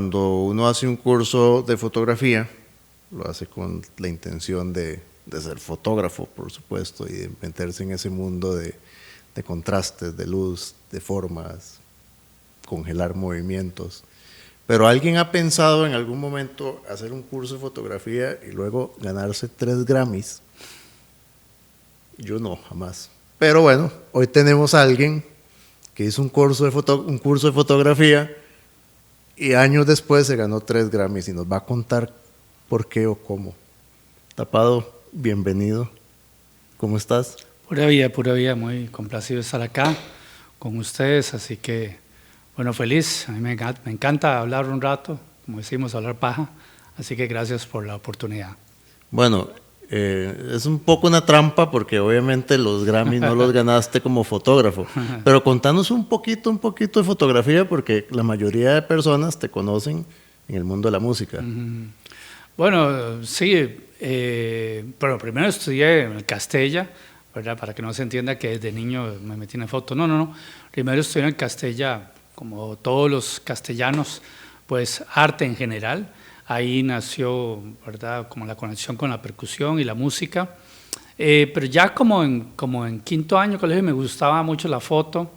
cuando uno hace un curso de fotografía, lo hace con la intención de ser fotógrafo, por supuesto, y de meterse en ese mundo de contrastes, de luz, de formas, congelar movimientos. Pero ¿alguien ha pensado en algún momento hacer un curso de fotografía y luego ganarse 3 Grammys? Yo no, jamás. Pero bueno, hoy tenemos a alguien que hizo un curso de fotografía y años después se ganó 3 Grammys y nos va a contar por qué o cómo. Tapado, bienvenido. ¿Cómo estás? Pura vida, muy complacido de estar acá con ustedes, así que, bueno, feliz. A mí me encanta hablar un rato, como decimos, hablar paja, así que gracias por la oportunidad. Bueno, es un poco una trampa porque obviamente los Grammys no los ganaste como fotógrafo, pero contanos un poquito de fotografía porque la mayoría de personas te conocen en el mundo de la música. Bueno, sí, pero primero estudié en el Castella, ¿verdad? Para que no se entienda que desde niño me metí en la foto. No. Primero estudié en el Castella, como todos los castellanos, pues arte en general. Ahí nació, ¿verdad?, como la conexión con la percusión y la música. Pero ya como en quinto año de colegio me gustaba mucho la foto.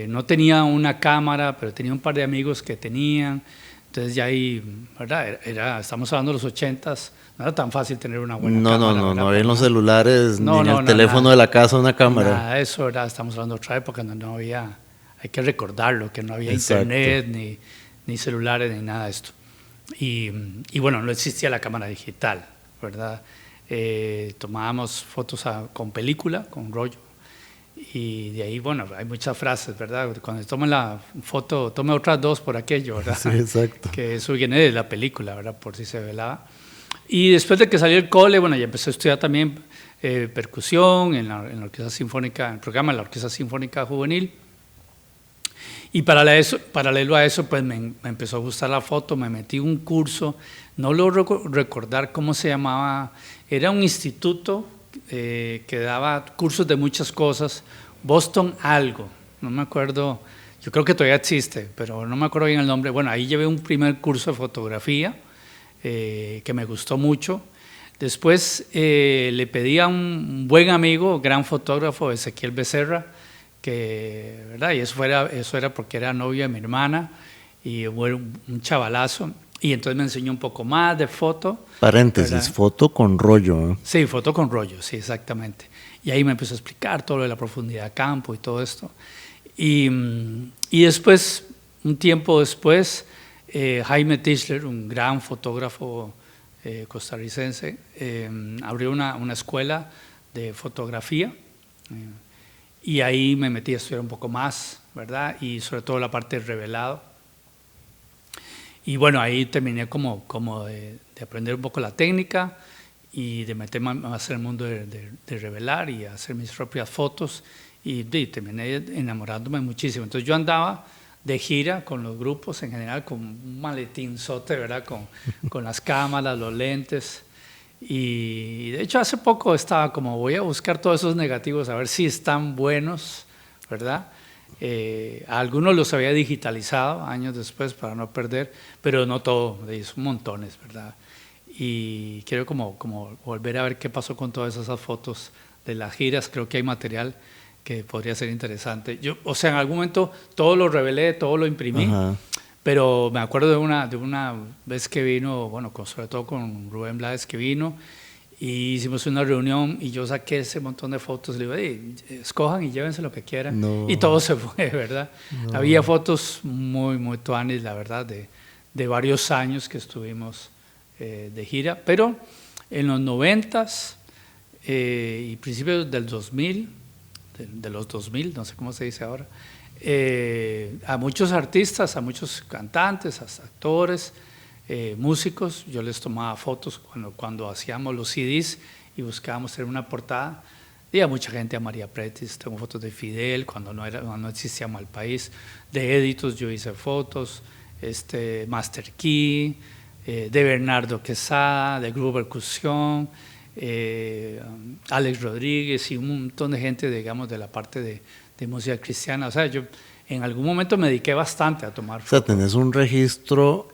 No tenía una cámara, pero tenía un par de amigos que tenían. Entonces ya ahí, ¿verdad? Estamos hablando de los 80s, no era tan fácil tener una buena cámara. No había en los celulares, ni en el teléfono de la casa una cámara. Nada de eso, ¿verdad? Estamos hablando de otra época donde no había, hay que recordarlo, que no había Exacto. internet, ni celulares, ni nada de esto. Y bueno, no existía la cámara digital, ¿verdad? Tomábamos fotos con película, con rollo. Y de ahí, bueno, hay muchas frases, ¿verdad? Cuando tome la foto, tome otras 2 por aquello, ¿verdad? Sí, exacto. Que eso viene de la película, ¿verdad? Por si se velaba. Y después de que salí del cole, bueno, ya empecé a estudiar también percusión en la Orquesta Sinfónica, en el programa de la Orquesta Sinfónica Juvenil. Y paralelo a eso, pues me empezó a gustar la foto, me metí en un curso, no logro recordar cómo se llamaba, era un instituto que daba cursos de muchas cosas, Boston algo, no me acuerdo, yo creo que todavía existe, pero no me acuerdo bien el nombre. Bueno, ahí llevé un primer curso de fotografía que me gustó mucho. Después le pedí a un buen amigo, gran fotógrafo, Ezequiel Becerra, que, ¿verdad? Y eso era porque era novio de mi hermana y fue un chavalazo. Y entonces me enseñó un poco más de foto. Paréntesis, ¿verdad? Foto con rollo, ¿eh? Sí, foto con rollo, sí, exactamente. Y ahí me empezó a explicar todo lo de la profundidad de campo y todo esto. Y después, un tiempo después, Jaime Tischler, un gran fotógrafo costarricense, abrió una escuela de fotografía. Y ahí me metí a estudiar un poco más, ¿verdad? Y sobre todo la parte de revelado. Y bueno, ahí terminé como de aprender un poco la técnica y de meterme más en el mundo de revelar y hacer mis propias fotos. Y terminé enamorándome muchísimo. Entonces yo andaba de gira con los grupos en general, con un maletinzote, ¿verdad? Con las cámaras, los lentes. Y de hecho hace poco estaba como voy a buscar todos esos negativos a ver si están buenos, ¿verdad? Algunos los había digitalizado años después para no perder, pero no todo, son montones, ¿verdad? Y quiero como volver a ver qué pasó con todas esas fotos de las giras. Creo que hay material que podría ser interesante. O sea, en algún momento todo lo revelé, todo lo imprimí. Ajá. Pero me acuerdo de una vez que vino, bueno, sobre todo con Rubén Blades que vino, y hicimos una reunión y yo saqué ese montón de fotos y le digo, hey, escojan y llévense lo que quieran. No. Y todo se fue, ¿verdad? No. Había fotos muy, muy tuanis, la verdad, de varios años que estuvimos de gira, pero en los 90s y principios del 2000, de los 2000, no sé cómo se dice ahora, a muchos artistas, a muchos cantantes, a actores, músicos, yo les tomaba fotos cuando hacíamos los CDs y buscábamos hacer una portada. Y a mucha gente, a María Pretis, tengo fotos de Fidel, cuando no existía Malpaís, de Editos yo hice fotos, Master Key, de Bernardo Quesada, de Grupo Percusión, Alex Rodríguez y un montón de gente, digamos, de la parte de música cristiana. O sea, yo en algún momento me dediqué bastante a tomar O sea, fotos. tenés un registro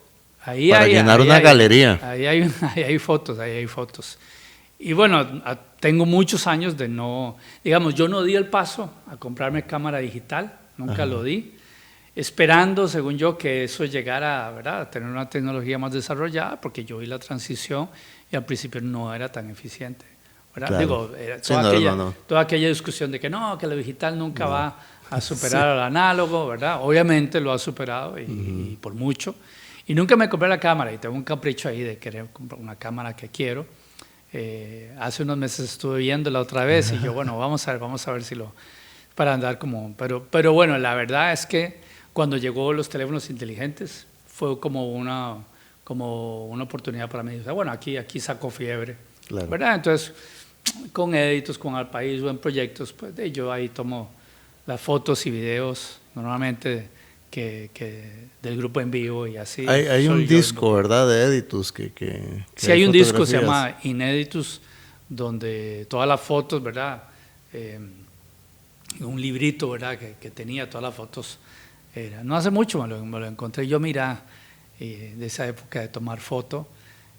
Ahí para llenar una galería. Ahí hay fotos, ahí hay fotos. Y bueno, tengo muchos años de no, digamos, yo no di el paso a comprarme cámara digital, nunca lo di, esperando, según yo, que eso llegara, ¿verdad?, a tener una tecnología más desarrollada, porque yo vi la transición y al principio no era tan eficiente, ¿verdad? Claro. Digo, era Sí, no. toda aquella discusión de que no, que lo digital nunca va a superar al análogo, ¿verdad? Obviamente lo ha superado y por mucho. Y nunca me compré la cámara y tengo un capricho ahí de querer comprar una cámara que quiero. Hace unos meses estuve viéndola otra vez y yo, bueno, vamos a ver si lo, para andar como, pero bueno, la verdad es que cuando llegó los teléfonos inteligentes fue como una oportunidad para mí. O sea, bueno, aquí sacó fiebre, Claro. ¿verdad? Entonces, con Editus, con Al País o en proyectos, pues yo ahí tomo las fotos y videos normalmente del grupo en vivo y así. Hay un disco, ¿verdad?, de Editus que sí, hay un disco, se fotografías. llama Ineditus, donde todas las fotos, ¿verdad? Un librito, ¿verdad?, que tenía todas las fotos. No hace mucho me lo encontré yo, mira, de esa época de tomar foto,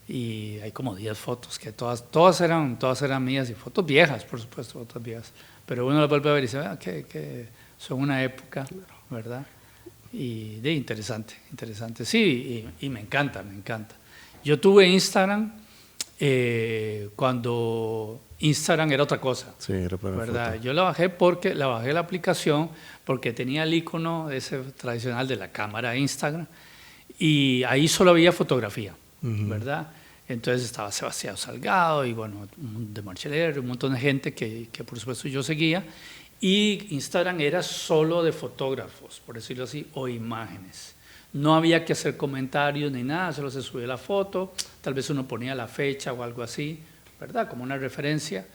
y hay como 10 fotos, que todas eran mías, y fotos viejas, por supuesto, fotos viejas. Pero uno las vuelve a ver y dice, que son una época, ¿verdad? Y interesante, sí, y me encanta. Yo tuve Instagram cuando Instagram era otra cosa. Sí, era para ¿verdad? foto. Yo la bajé la aplicación porque tenía el icono ese tradicional de la cámara Instagram y ahí solo había fotografía, ¿verdad? Entonces estaba Sebastián Salgado y bueno, de Marcheler, un montón de gente que por supuesto yo seguía. Y Instagram era solo de fotógrafos, por decirlo así, o imágenes. No había que hacer comentarios ni nada, solo se subía la foto, tal vez uno ponía la fecha o algo así, ¿verdad?, como una referencia.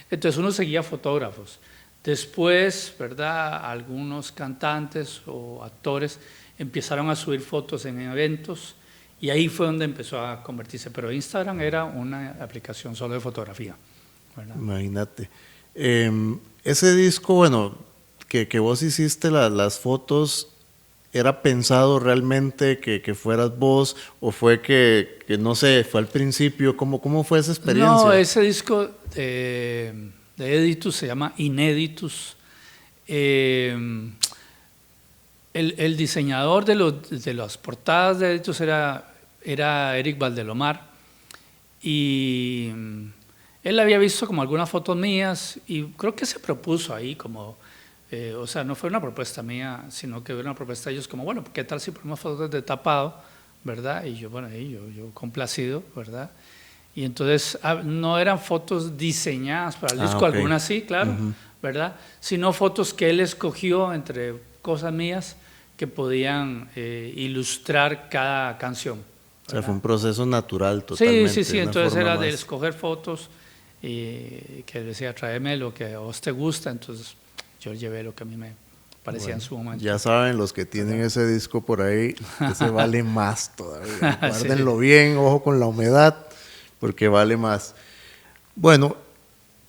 Entonces uno seguía fotógrafos. Después, ¿verdad?, algunos cantantes o actores empezaron a subir fotos en eventos y ahí fue donde empezó a convertirse. Pero Instagram era una aplicación solo de fotografía, ¿verdad? Imagínate. Ese disco, bueno, que vos hiciste las fotos, ¿era pensado realmente que fueras vos o fue que no sé, fue al principio? ¿Cómo fue esa experiencia? No, ese disco de Editus se llama Ineditus. El diseñador de las portadas de Editus era Eric Valdelomar y él había visto como algunas fotos mías y creo que se propuso ahí como, o sea, no fue una propuesta mía, sino que fue una propuesta de ellos como, bueno, ¿qué tal si ponemos fotos de tapado, verdad? Y yo, bueno, yo complacido, ¿verdad? Y entonces no eran fotos diseñadas para el disco, ok. algunas sí, claro, ¿verdad? Sino fotos que él escogió entre cosas mías que podían ilustrar cada canción. O sea, fue un proceso natural Sí, totalmente. sí, una entonces forma era de más- escoger fotos y que decía, tráeme lo que a vos te gusta, entonces yo llevé lo que a mí me parecía Bueno, en su momento. ya saben, los que tienen ese disco por ahí, ese vale más todavía. Sí. Guárdenlo bien, ojo con la humedad, porque vale más. Bueno,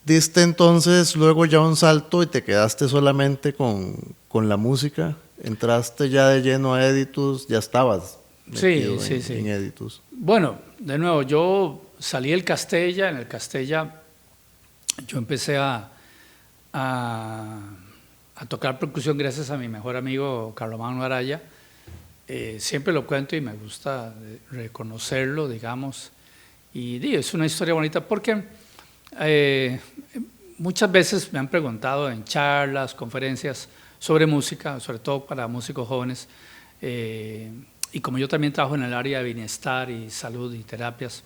diste entonces luego ya un salto y te quedaste solamente con la música. Entraste ya de lleno a Editus, ya estabas metido Sí. en Editus. Bueno, de nuevo, yo salí del Castella, en el Castella yo empecé a tocar percusión gracias a mi mejor amigo Carlomagno Araya. Siempre lo cuento y me gusta reconocerlo, digamos. Y es una historia bonita porque muchas veces me han preguntado en charlas, conferencias sobre música, sobre todo para músicos jóvenes, y como yo también trabajo en el área de bienestar y salud y terapias,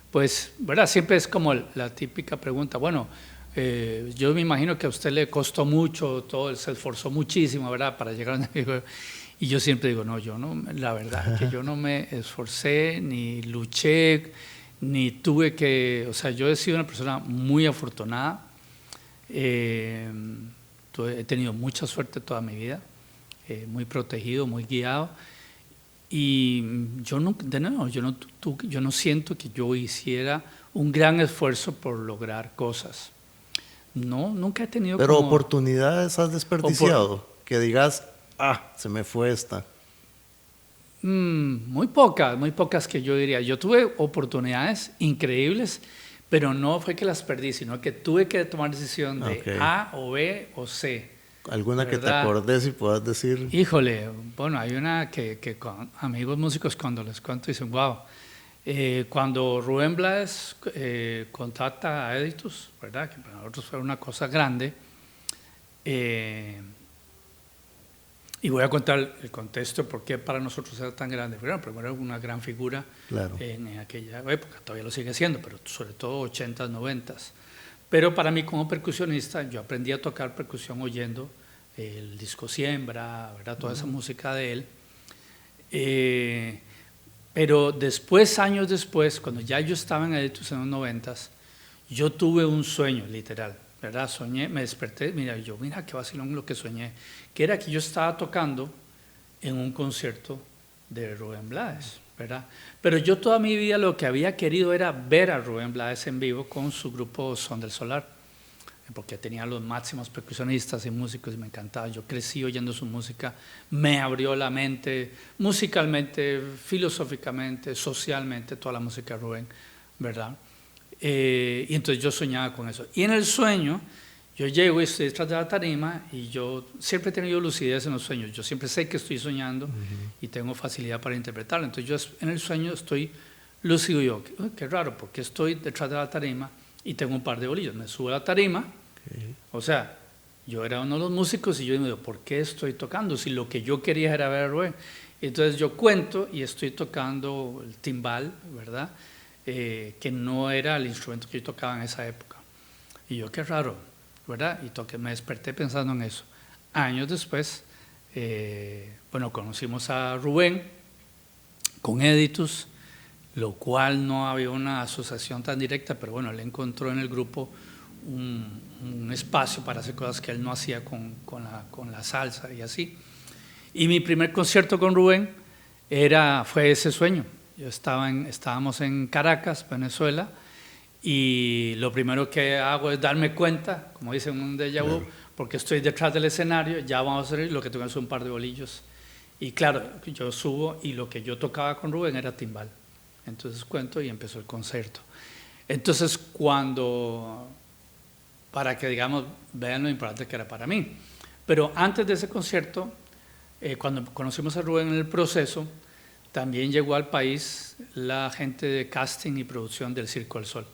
pues, ¿verdad? Siempre es como la típica pregunta, bueno, yo me imagino que a usted le costó mucho, se esforzó muchísimo, ¿verdad?, para llegar a donde llegó. Y yo siempre digo, no, la verdad, que yo no me esforcé, ni luché, ni tuve que, o sea, yo he sido una persona muy afortunada, he tenido mucha suerte toda mi vida, muy protegido, muy guiado, y yo no siento que yo hiciera un gran esfuerzo por lograr cosas. No, nunca he tenido Pero como... oportunidades has desperdiciado. Que digas, se me fue esta? Muy pocas que yo diría. Yo tuve oportunidades increíbles, pero no fue que las perdí, sino que tuve que tomar decisión de A o B o C. ¿Alguna que te acordes y puedas decir? Híjole, bueno, hay una que con amigos músicos cuando les cuento dicen, wow. Cuando Rubén Blades contacta a Editus, ¿verdad? Que para nosotros fue una cosa grande. Y voy a contar el contexto por qué para nosotros era tan grande. Bueno, primero era una gran figura en aquella época, todavía lo sigue siendo, pero sobre todo 80s, 90s. Pero para mí como percusionista, yo aprendí a tocar percusión oyendo el disco Siembra, ¿verdad? Toda esa música de él. Pero después, años después, cuando ya yo estaba en Editus en los 90s, yo tuve un sueño, literal, ¿verdad? Soñé, me desperté, mira qué vacilón lo que soñé, que era que yo estaba tocando en un concierto de Rubén Blades, ¿verdad? Pero yo toda mi vida lo que había querido era ver a Rubén Blades en vivo con su grupo Son del Solar, porque tenía los máximos percusionistas y músicos y me encantaba. Yo crecí oyendo su música, me abrió la mente musicalmente, filosóficamente, socialmente, toda la música de Rubén, ¿verdad? Y entonces yo soñaba con eso. Y en el sueño, yo llego y estoy detrás de la tarima y yo siempre he tenido lucidez en los sueños. Yo siempre sé que estoy soñando y tengo facilidad para interpretarlo. Entonces yo en el sueño estoy lúcido y yo, qué raro, porque estoy detrás de la tarima y tengo un par de bolillos. Me subo a la tarima, o sea, yo era uno de los músicos y yo digo, ¿por qué estoy tocando? Si lo que yo quería era ver a Rubén. Entonces yo cuento y estoy tocando el timbal, ¿verdad? Que no era el instrumento que yo tocaba en esa época. Y yo, qué raro, ¿verdad? Y me desperté pensando en eso. Años después, bueno, conocimos a Rubén con Editus, lo cual no había una asociación tan directa, pero bueno, él encontró en el grupo un espacio para hacer cosas que él no hacía con la salsa y así. Y mi primer concierto con Rubén fue ese sueño. Estábamos en Caracas, Venezuela, y lo primero que hago es darme cuenta, como dicen un déjà vu, porque estoy detrás del escenario, ya vamos a hacer lo que tengo es un par de bolillos. Y claro, yo subo y lo que yo tocaba con Rubén era timbal. Entonces cuento y empezó el concierto. Entonces para que digamos, vean lo importante que era para mí. Pero antes de ese concierto, cuando conocimos a Rubén en el proceso, también llegó al país la gente de casting y producción del Circo del Sol.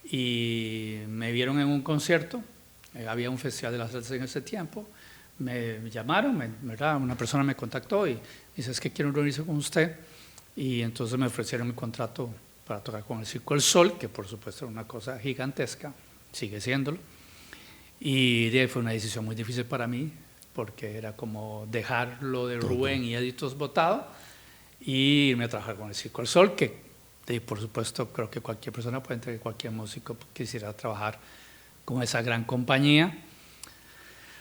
Y me vieron en un concierto, había un festival de la salsa en ese tiempo, me llamaron, ¿verdad? Una persona me contactó y dice, es que quiero reunirse con usted. Y entonces me ofrecieron mi contrato para tocar con el Circo del Sol, que por supuesto era una cosa gigantesca, sigue siéndolo. Y de ahí fue una decisión muy difícil para mí, porque era como dejar lo de Rubén y Editus botado y irme a trabajar con el Circo del Sol, que por supuesto creo que cualquier persona puede entender que cualquier músico quisiera trabajar con esa gran compañía.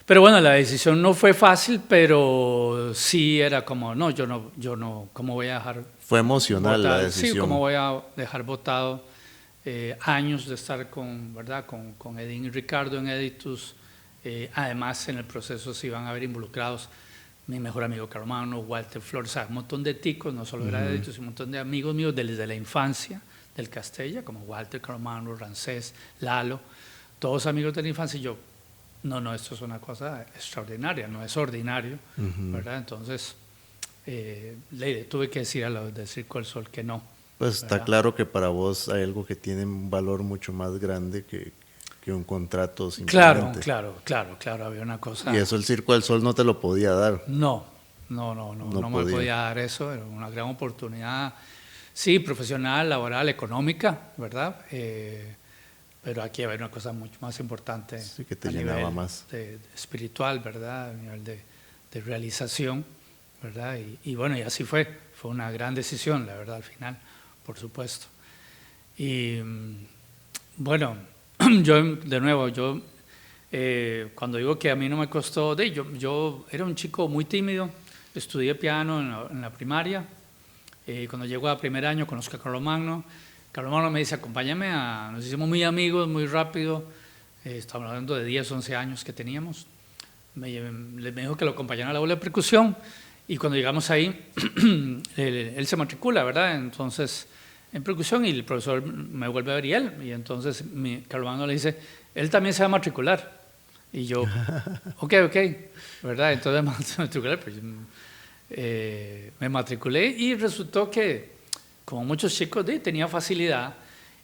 Pero bueno, la decisión no fue fácil, pero sí era como, no, yo no, ¿cómo voy a dejar? Fue emocional la decisión. Sí, ¿cómo voy a dejar botado años de estar ¿verdad? con Edín y Ricardo en Editus? Además, en el proceso se iban a ver involucrados mi mejor amigo Caromano, Walter Flores, o sea, un montón de ticos, no solo era Editus, sino un montón de amigos míos desde la infancia del Castella, como Walter Caromano, Rancés, Lalo, todos amigos de la infancia, y yo, no, esto es una cosa extraordinaria, no es ordinario, ¿verdad? Entonces, tuve que decir a los del Circo del Sol que no. Pues está claro que para vos hay algo que tiene un valor mucho más grande que un contrato simplemente. Claro, había una cosa. Y eso el Circo del Sol no te lo podía dar. No me podía dar eso, era una gran oportunidad, sí, profesional, laboral, económica, ¿verdad? Pero aquí había una cosa mucho más importante. Sí, que te llenaba más. De espiritual, ¿verdad? A nivel de realización, ¿verdad? Y bueno, y así fue una gran decisión, la verdad, al final, por supuesto. Y bueno, de nuevo, cuando digo que a mí no me costó, yo era un chico muy tímido, estudié piano en la primaria, cuando llego a primer año conozco a Carlomagno me dice, acompáñame, nos hicimos muy amigos, muy rápido, estamos hablando de 10, 11 años que teníamos, me dijo que lo acompañara a la aula de percusión, y cuando llegamos ahí, él se matricula, ¿verdad? Entonces, en percusión, y el profesor me vuelve a ver y entonces Carlos Manuel le dice, él también se va a matricular. Y yo, ok, ¿verdad? Entonces me matriculé, pues, me matriculé y resultó que, como muchos chicos, tenía facilidad,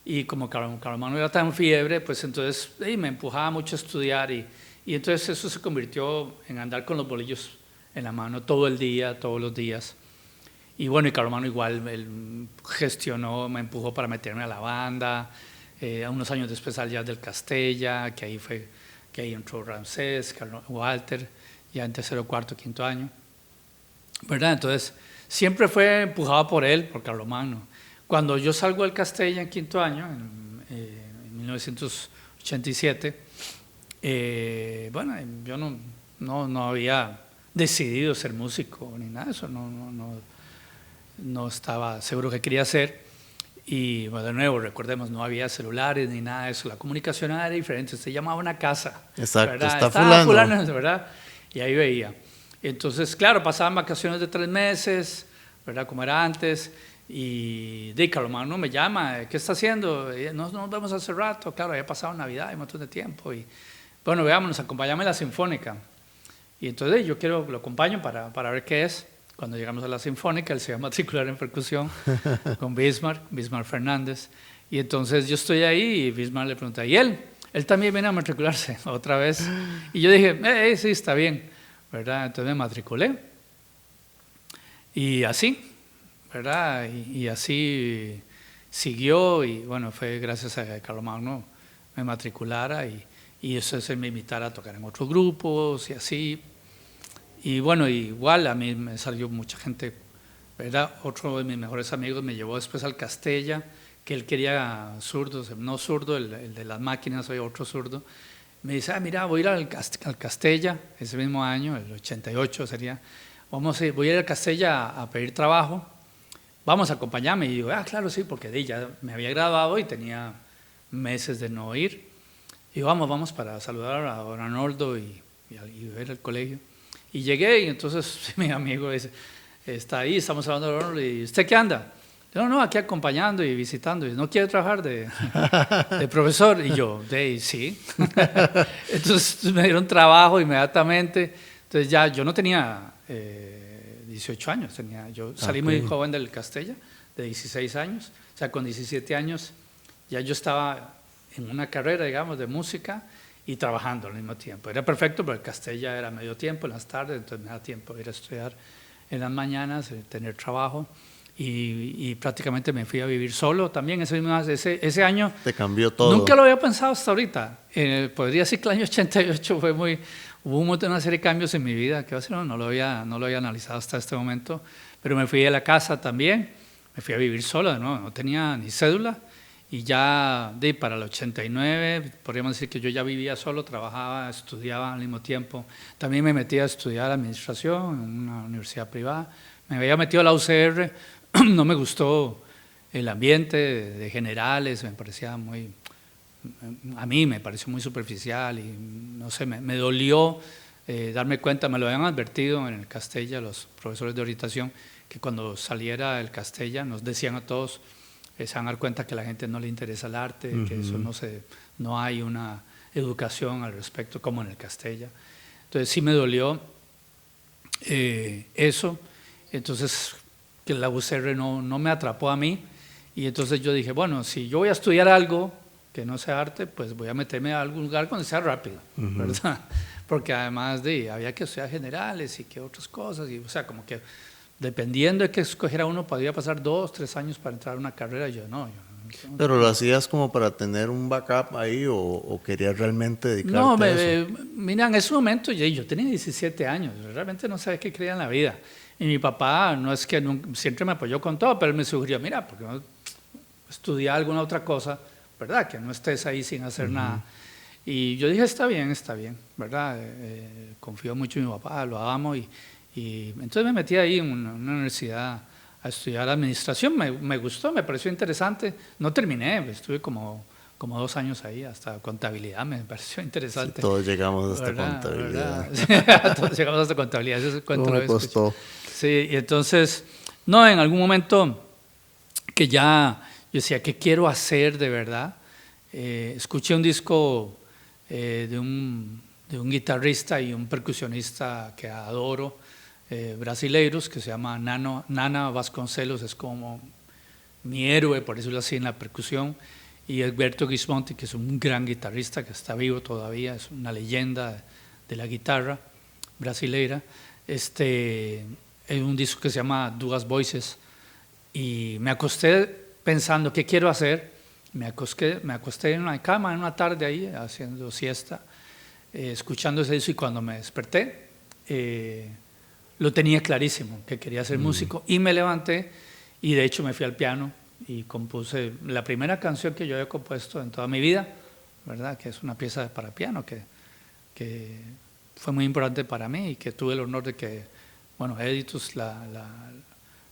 y como Carlos Manuel era tan fiebre, pues entonces me empujaba mucho a estudiar, y entonces eso se convirtió en andar con los bolillos en la mano todo el día, todos los días. Y bueno, y Carlos Manuel igual, él gestionó, me empujó para meterme a la banda, unos años después al Jazz del Castella, que ahí entró Ramsés, Walter, ya en tercero, cuarto, quinto año, ¿verdad? Entonces, siempre fue empujado por él, por Carlos Magno. Cuando yo salgo del Castella en quinto año, en 1987, bueno, yo no había decidido ser músico ni nada de eso, no estaba seguro que quería hacer. Y bueno, de nuevo, recordemos, no había celulares ni nada de eso, la comunicación era diferente, se llamaba una casa. Exacto, ¿verdad? está fulano, ¿verdad? Y ahí veía. Entonces, claro, pasaban vacaciones de 3 meses, ¿verdad? Como era antes, y Carlos Magno me llama, ¿qué está haciendo? Nos vemos hace rato, claro, había pasado Navidad y un montón de tiempo, y bueno, veámonos, acompáñame a la Sinfónica. Y entonces yo lo acompaño para ver qué es. Cuando llegamos a la Sinfónica, él se iba a matricular en percusión con Bismarck Fernández. Y entonces yo estoy ahí y Bismarck le pregunta, ¿y él? Él también viene a matricularse otra vez. Y yo dije, sí, está bien, ¿verdad? Entonces me matriculé. Y así, ¿verdad? Y así siguió, y bueno, fue gracias a que Carlos Magno me matriculara, y eso es me invitara a tocar en otros grupos y así. Y bueno, igual a mí me salió mucha gente, ¿verdad? Otro de mis mejores amigos me llevó después al Castella, que él quería zurdos, no zurdo, el de las máquinas, soy otro zurdo. Me dice, mira, voy a ir al Castella, ese mismo año, el 88 sería, voy a ir al Castella a pedir trabajo, vamos a acompañarme. Y digo, claro, sí, porque ya me había graduado y tenía meses de no ir. Y digo, vamos para saludar a don Arnoldo y ver el colegio. Y llegué, y entonces mi amigo está ahí, estamos hablando de Arnoldo, y ¿usted qué anda? No, aquí acompañando y visitando. Y ¿no quiere trabajar de profesor? Y yo, sí. Entonces me dieron trabajo inmediatamente. Entonces ya yo no tenía 18 años, yo salí muy joven del Castella, de 16 años. O sea, con 17 años ya yo estaba en una carrera, digamos, de música y trabajando al mismo tiempo. Era perfecto, pero el Castella era medio tiempo en las tardes, entonces me da tiempo de ir a estudiar en las mañanas, tener trabajo. Y prácticamente me fui a vivir solo también ese año. Te cambió todo. Nunca lo había pensado hasta ahorita. Podría decir que el año 88 hubo una serie de cambios en mi vida, que no lo había analizado hasta este momento, pero me fui de la casa también, me fui a vivir solo de nuevo, no tenía ni cédula, y ya para el 89 podríamos decir que yo ya vivía solo, trabajaba, estudiaba al mismo tiempo. También me metí a estudiar administración en una universidad privada, me había metido a la UCR. No me gustó el ambiente de generales, me parecía a mí me pareció muy superficial, y no sé, me dolió darme cuenta, me lo habían advertido en el Castella los profesores de orientación, que cuando saliera el Castella nos decían a todos, se van a dar cuenta que a la gente no le interesa el arte, que eso no hay una educación al respecto como en el Castella. Entonces sí me dolió eso. Entonces que la UCR no me atrapó a mí, y entonces yo dije, bueno, si yo voy a estudiar algo que no sea arte, pues voy a meterme a algún lugar donde sea rápido, ¿verdad? Porque además había que estudiar generales y que otras cosas, y, o sea, como que dependiendo de qué escogiera uno, podría pasar 2, 3 años para entrar a una carrera, yo no. ¿Pero lo hacías como para tener un backup ahí o querías realmente dedicarte a eso? Mira, en ese momento yo tenía 17 años, realmente no sabía qué creía en la vida. Y mi papá no es que siempre me apoyó con todo, pero él me sugirió, mira, ¿por qué no estudiar alguna otra cosa, verdad? Que no estés ahí sin hacer nada. Y yo dije, está bien, ¿verdad? Confío mucho en mi papá, lo amo, y entonces me metí ahí en una universidad a estudiar administración. Me gustó, me pareció interesante. No terminé, estuve como como 2 años ahí, hasta contabilidad, me pareció interesante. Sí, todos llegamos hasta ¿verdad? contabilidad. ¿Verdad? Todos llegamos hasta contabilidad, ese cuento ¿Cómo lo me había escuchado. costó? Sí, y entonces, no, en algún momento que ya yo decía, ¿qué quiero hacer de verdad? Escuché un disco de un guitarrista y un percusionista que adoro, brasileiros, que se llama Nana Vasconcelos, es como mi héroe, por decirlo así, en la percusión, y Egberto Gismonti, que es un gran guitarrista que está vivo todavía, es una leyenda de la guitarra brasileira. Es un disco que se llama Duas Voices, y me acosté pensando, ¿qué quiero hacer? Me acosté en una cama en una tarde ahí, haciendo siesta, escuchando ese disco, y cuando me desperté, lo tenía clarísimo, que quería ser músico, y me levanté, y de hecho me fui al piano, y compuse la primera canción que yo había compuesto en toda mi vida, ¿verdad? Que es una pieza para piano que fue muy importante para mí, y que tuve el honor de que, bueno, Editus la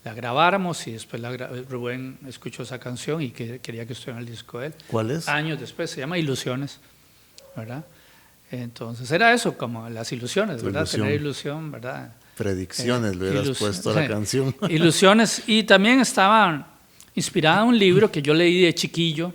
grabáramos, y después Rubén escuchó esa canción y que quería que estuviera en el disco de él. ¿Cuál es? Años después, se llama Ilusiones, ¿verdad? Entonces era eso, como las ilusiones, ¿verdad? Ilusión. Tener ilusión, ¿verdad? Predicciones, le hubieras puesto a la canción. Ilusiones, y también estaba inspirada en un libro que yo leí de chiquillo,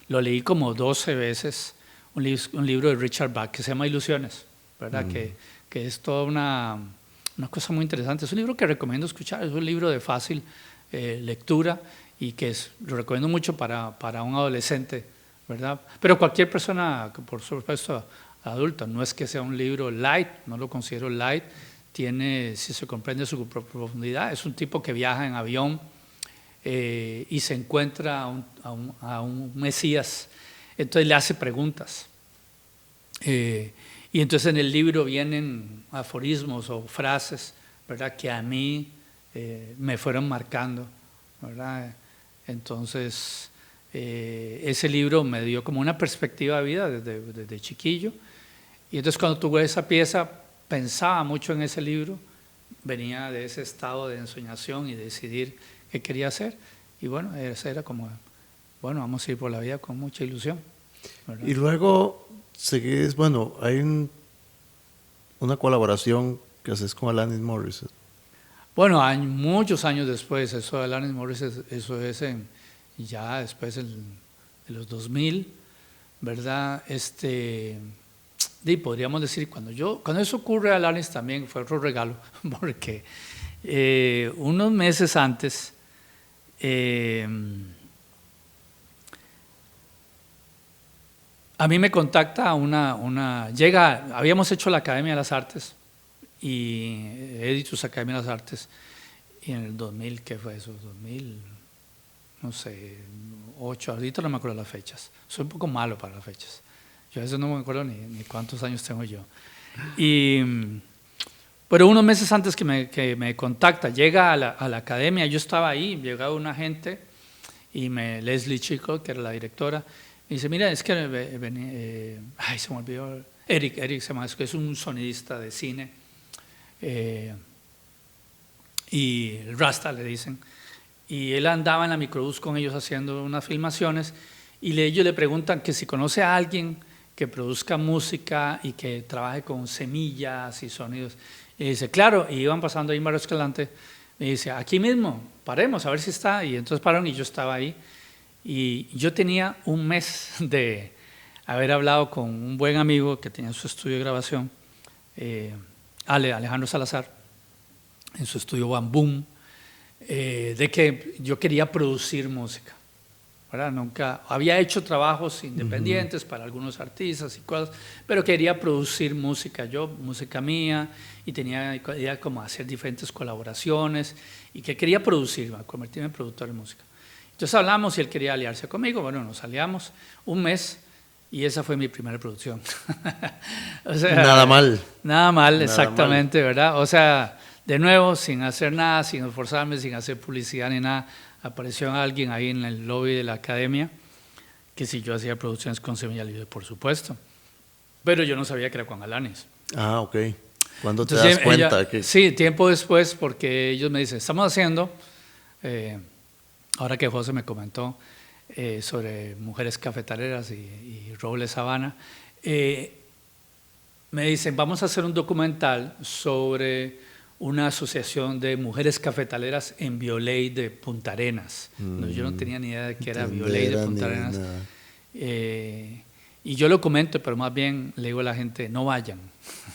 lo leí como 12 veces, un libro de Richard Bach que se llama Ilusiones, ¿verdad? Que es toda una cosa muy interesante. Es un libro que recomiendo escuchar, es un libro de fácil lectura, y que lo recomiendo mucho para un adolescente, ¿verdad? Pero cualquier persona, por supuesto, adulta, no es que sea un libro light, no lo considero light, tiene, si se comprende su profundidad, es un tipo que viaja en avión y se encuentra a un Mesías, entonces le hace preguntas. Y entonces en el libro vienen aforismos o frases, ¿verdad?, que a mí me fueron marcando, ¿verdad? Entonces ese libro me dio como una perspectiva de vida desde chiquillo, y entonces cuando tuve esa pieza pensaba mucho en ese libro, venía de ese estado de ensoñación y de decidir qué quería hacer, y bueno, esa era como, bueno, vamos a ir por la vida con mucha ilusión, ¿verdad? Y luego seguís, bueno, hay una colaboración que haces con Alanis Morissette. Bueno, muchos años después, eso de Alanis Morissette, eso es ya después de los 2000, ¿verdad? Y podríamos decir, cuando eso ocurre a Alanis también fue otro regalo, porque unos meses antes a mí me contacta habíamos hecho la Academia de las Artes, y Editus Academia de las Artes, y en el 2000, ¿qué fue eso? 2000, no sé, 8, ahorita no me acuerdo las fechas, soy un poco malo para las fechas, yo a veces no me acuerdo ni cuántos años tengo yo. Pero unos meses antes que me contacta, llega a la academia, yo estaba ahí, llegaba una gente, y Leslie Chico, que era la directora, me dice, mira, es que se me olvidó, Eric se llama, es un sonidista de cine, y Rasta le dicen, y él andaba en la microbús con ellos haciendo unas filmaciones, y ellos le preguntan que si conoce a alguien que produzca música y que trabaje con semillas y sonidos, y dice, claro, y iban pasando ahí Mario Escalante, me dice, aquí mismo, paremos a ver si está, y entonces pararon y yo estaba ahí, y yo tenía un mes de haber hablado con un buen amigo que tenía su estudio de grabación, Alejandro Salazar, en su estudio Bam-Boom, de que yo quería producir música, ¿verdad? Nunca había hecho trabajos independientes para algunos artistas y cosas, pero quería producir música música mía, y tenía idea como hacer diferentes colaboraciones, y que quería convertirme en productor de música. Entonces hablamos y él quería aliarse conmigo, bueno, nos aliamos un mes, y esa fue mi primera producción. O sea, Nada mal. Nada mal, exactamente, ¿verdad? O sea, de nuevo, sin hacer nada, sin esforzarme, sin hacer publicidad ni nada, apareció alguien ahí en el lobby de la academia, que si yo hacía producciones con Semilla Libre, por supuesto, pero yo no sabía que era con Alanis. Ah, ok. ¿Cuándo te das cuenta? Sí, tiempo después, porque ellos me dicen, estamos haciendo, ahora que José me comentó, sobre mujeres cafetaleras y Robles Habana. Me dicen, vamos a hacer un documental sobre una asociación de mujeres cafetaleras en Violey de Punta Arenas. No, yo no tenía ni idea de que era Violey de Punta Arenas. Y yo lo comento, pero más bien le digo a la gente, no vayan,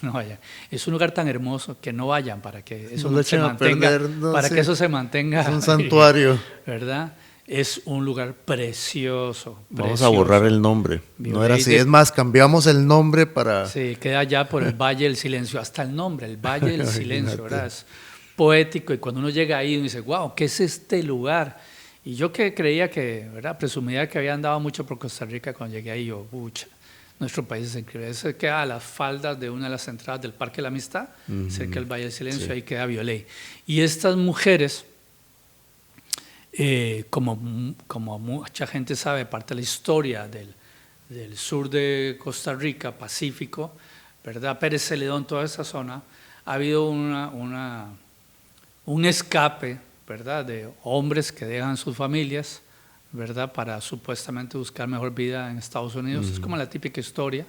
no vayan. Es un lugar tan hermoso que no vayan para que eso se mantenga, que eso se mantenga. Es un santuario. ¿Verdad? Es un lugar precioso. Vamos a borrar el nombre. No era así. Es más, cambiamos el nombre para... Sí, queda allá por el Valle del Silencio. Hasta el nombre, el Valle del Silencio, ¿verdad? Es poético. Y cuando uno llega ahí, uno dice, wow, ¿qué es este lugar? Y yo que creía que, ¿verdad? Presumía que había andado mucho por Costa Rica, cuando llegué ahí, yo, pucha, nuestro país es increíble. Eso queda a las faldas de una de las entradas del Parque de la Amistad, cerca del Valle del Silencio, sí. Ahí queda Violey. Y estas mujeres... como mucha gente sabe, parte de la historia del sur de Costa Rica, Pacífico, ¿verdad? Pérez Celedón, toda esa zona, ha habido un escape, ¿verdad? De hombres que dejan sus familias, ¿verdad? Para supuestamente buscar mejor vida en Estados Unidos. Es como la típica historia.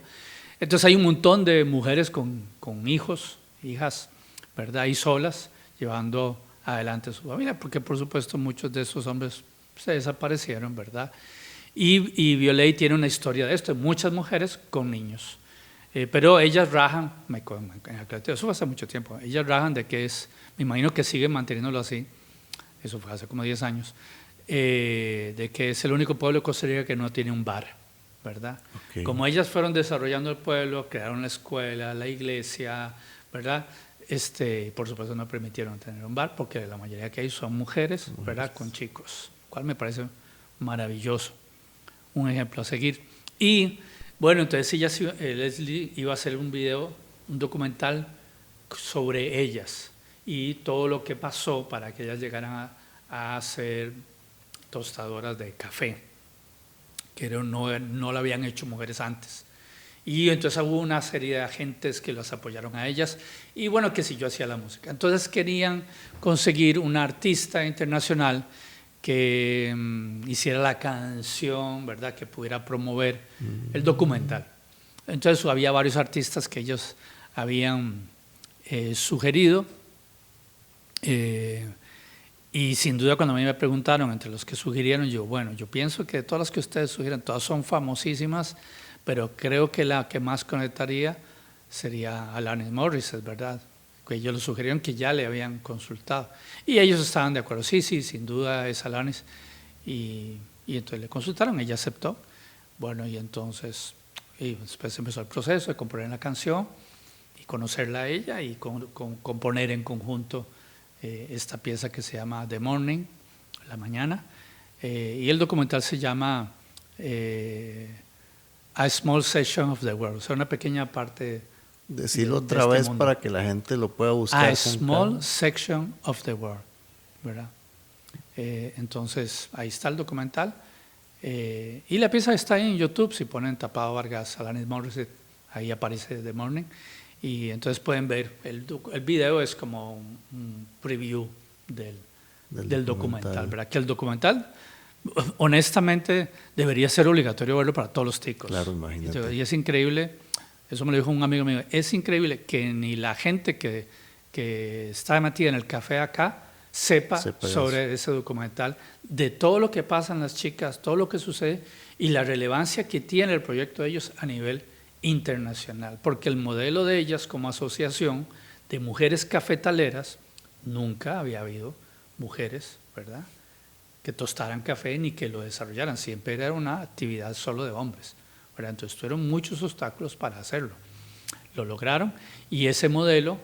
Entonces hay un montón de mujeres con hijos, hijas, ¿verdad? Y solas, llevando adelante su familia, porque por supuesto muchos de esos hombres se desaparecieron, ¿verdad? Y Violey tiene una historia de esto, muchas mujeres con niños, pero ellas rajan, eso fue hace mucho tiempo, ellas rajan de que me imagino que siguen manteniéndolo así, eso fue hace como 10 años, de que es el único pueblo de Costa Rica que no tiene un bar, ¿verdad? Okay. Como ellas fueron desarrollando el pueblo, crearon la escuela, la iglesia, ¿verdad? Por supuesto no permitieron tener un bar porque la mayoría que hay son mujeres, ¿verdad? Con chicos, cual me parece maravilloso, un ejemplo a seguir. Y bueno, entonces Leslie iba a hacer un documental sobre ellas y todo lo que pasó para que ellas llegaran a ser tostadoras de café, que no lo habían hecho mujeres antes. Y entonces hubo una serie de agentes que las apoyaron a ellas y bueno, que si yo hacía la música. Entonces querían conseguir una artista internacional que hiciera la canción, ¿verdad? Que pudiera promover el documental. Entonces había varios artistas que ellos habían sugerido y sin duda cuando a mí me preguntaron entre los que sugirieron, yo pienso que todas las que ustedes sugieran, todas son famosísimas, pero creo que la que más conectaría sería Alanis Morissette, ¿verdad? Que ellos lo sugirieron, que ya le habían consultado. Y ellos estaban de acuerdo, sí, sin duda es Alanis. Y entonces le consultaron, ella aceptó. Bueno, y entonces después empezó el proceso de componer la canción y conocerla a ella y componer en conjunto esta pieza que se llama The Morning, la mañana. Y el documental se llama... A Small Section of the World, o sea, una pequeña parte. Decirlo otra vez mundo. Para que la gente lo pueda buscar. A Small Section of the World, ¿verdad? Entonces, ahí está el documental. Y la pieza está ahí en YouTube, si ponen Tapado Vargas, Alanis Morissette, ahí aparece The Morning. Y entonces pueden ver, el video es como un preview del documental, ¿verdad? Que el documental... honestamente debería ser obligatorio verlo para todos los ticos. Claro, imagínate. Y es increíble, eso me lo dijo un amigo mío, es increíble que ni la gente que está metida en el café acá sepa sobre ese documental, de todo lo que pasan las chicas, todo lo que sucede y la relevancia que tiene el proyecto de ellos a nivel internacional, porque el modelo de ellas como asociación de mujeres cafetaleras, nunca había habido mujeres, ¿verdad?, que tostaran café ni que lo desarrollaran, siempre era una actividad solo de hombres, ¿verdad? Entonces tuvieron muchos obstáculos para hacerlo, lo lograron y ese modelo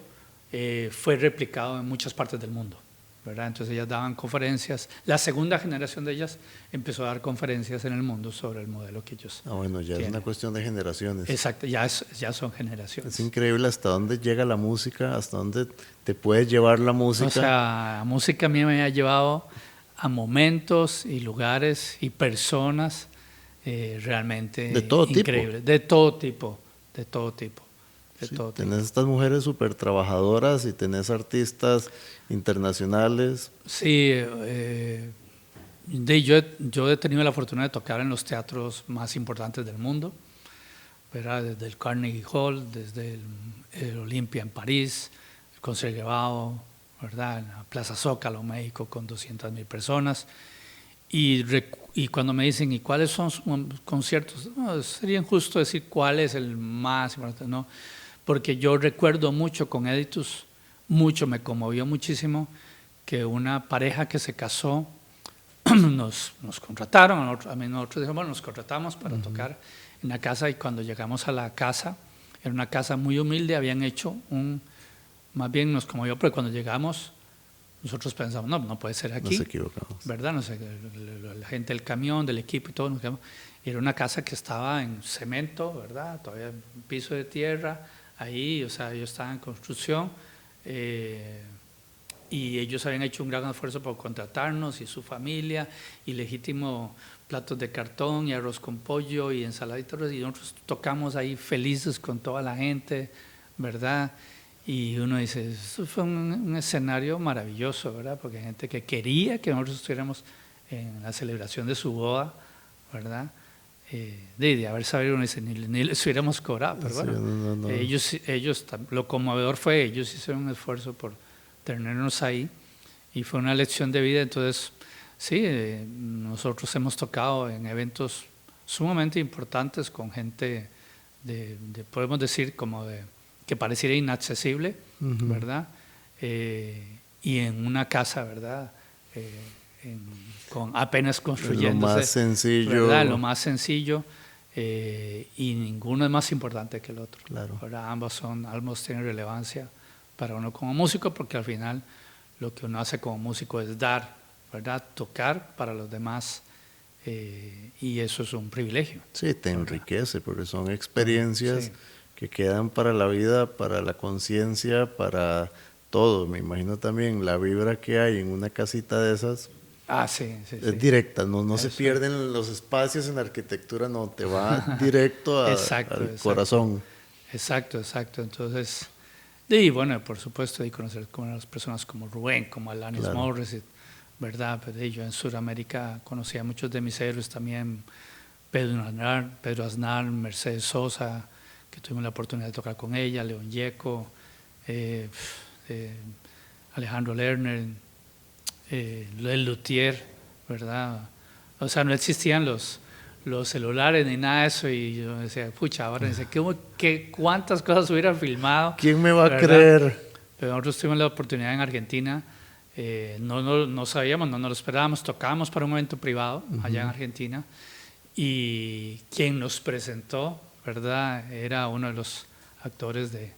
fue replicado en muchas partes del mundo, ¿verdad? Entonces ellas daban conferencias, la segunda generación de ellas empezó a dar conferencias en el mundo sobre el modelo que ellos bueno, ya tienen. Es una cuestión de generaciones. Exacto, ya son generaciones. Es increíble hasta dónde llega la música, hasta dónde te puede llevar la música. O sea, la música a mí me ha llevado a momentos y lugares y personas realmente de todo increíbles, de todo tipo. Tenés estas mujeres súper trabajadoras y tenés artistas internacionales. Sí, Yo he tenido la fortuna de tocar en los teatros más importantes del mundo, ¿verdad? Desde el Carnegie Hall, desde el Olympia en París, el Concertgebouw, ¿verdad? En la Plaza Zócalo, México, con 200,000 personas. Y cuando me dicen, ¿y cuáles son sus conciertos? No, sería injusto decir cuál es el más importante, ¿no? Porque yo recuerdo mucho con Editus, me conmovió muchísimo que una pareja que se casó nos contrataron, a mí nosotros dijimos, bueno, nos contratamos para tocar en la casa, y cuando llegamos a la casa, era una casa muy humilde, habían hecho más bien nos conmovió, pero cuando llegamos, nosotros pensamos, no puede ser aquí. Nos equivocamos. ¿Verdad? No sé, la gente del camión, del equipo y todo, nos quedamos. Era una casa que estaba en cemento, ¿verdad? Todavía un piso de tierra, ahí, o sea, ellos estaban en construcción, y ellos habían hecho un gran esfuerzo por contratarnos, y su familia, y legítimo platos de cartón, y arroz con pollo, y ensaladitas, y nosotros tocamos ahí felices con toda la gente, ¿verdad? Y uno dice, eso fue un escenario maravilloso, ¿verdad? Porque hay gente que quería que nosotros estuviéramos en la celebración de su boda, ¿verdad? De haber sabido, uno dice, ni les hubiéramos cobrado, pero bueno, no. Ellos, lo conmovedor fue, ellos hicieron un esfuerzo por tenernos ahí, y fue una lección de vida. Entonces, sí, nosotros hemos tocado en eventos sumamente importantes con gente podemos decir, que pareciera inaccesible, ¿verdad? Y en una casa, ¿verdad? Con apenas construyéndose. Lo más sencillo. ¿Verdad? Lo más sencillo, y ninguno es más importante que el otro. Claro. ¿Verdad? Ambos tienen relevancia para uno como músico, porque al final lo que uno hace como músico es dar, ¿verdad? Tocar para los demás, y eso es un privilegio. Sí, te enriquece, porque son experiencias Sí. que quedan para la vida, para la conciencia, para todo. Me imagino también la vibra que hay en una casita de esas. Sí. Es directa, no se pierden los espacios en la arquitectura, no, te va directo al corazón. Exacto. Entonces, y bueno, por supuesto, y conocer a las personas como Rubén, como Alanis Morissette, ¿verdad? Pero yo en Sudamérica conocí a muchos de mis héroes también, Pedro Aznar, Mercedes Sosa, que tuvimos la oportunidad de tocar con ella, León Gieco, Alejandro Lerner, El Luthier, ¿verdad? O sea, no existían los celulares ni nada de eso, y yo decía, pucha, ahora dice, ¿cuántas cosas hubiera filmado? ¿Quién me va a ¿verdad? creer? Pero nosotros tuvimos la oportunidad en Argentina, no sabíamos, no nos lo esperábamos, tocábamos para un evento privado allá en Argentina, y quien nos presentó, ¿verdad? Era uno de los actores de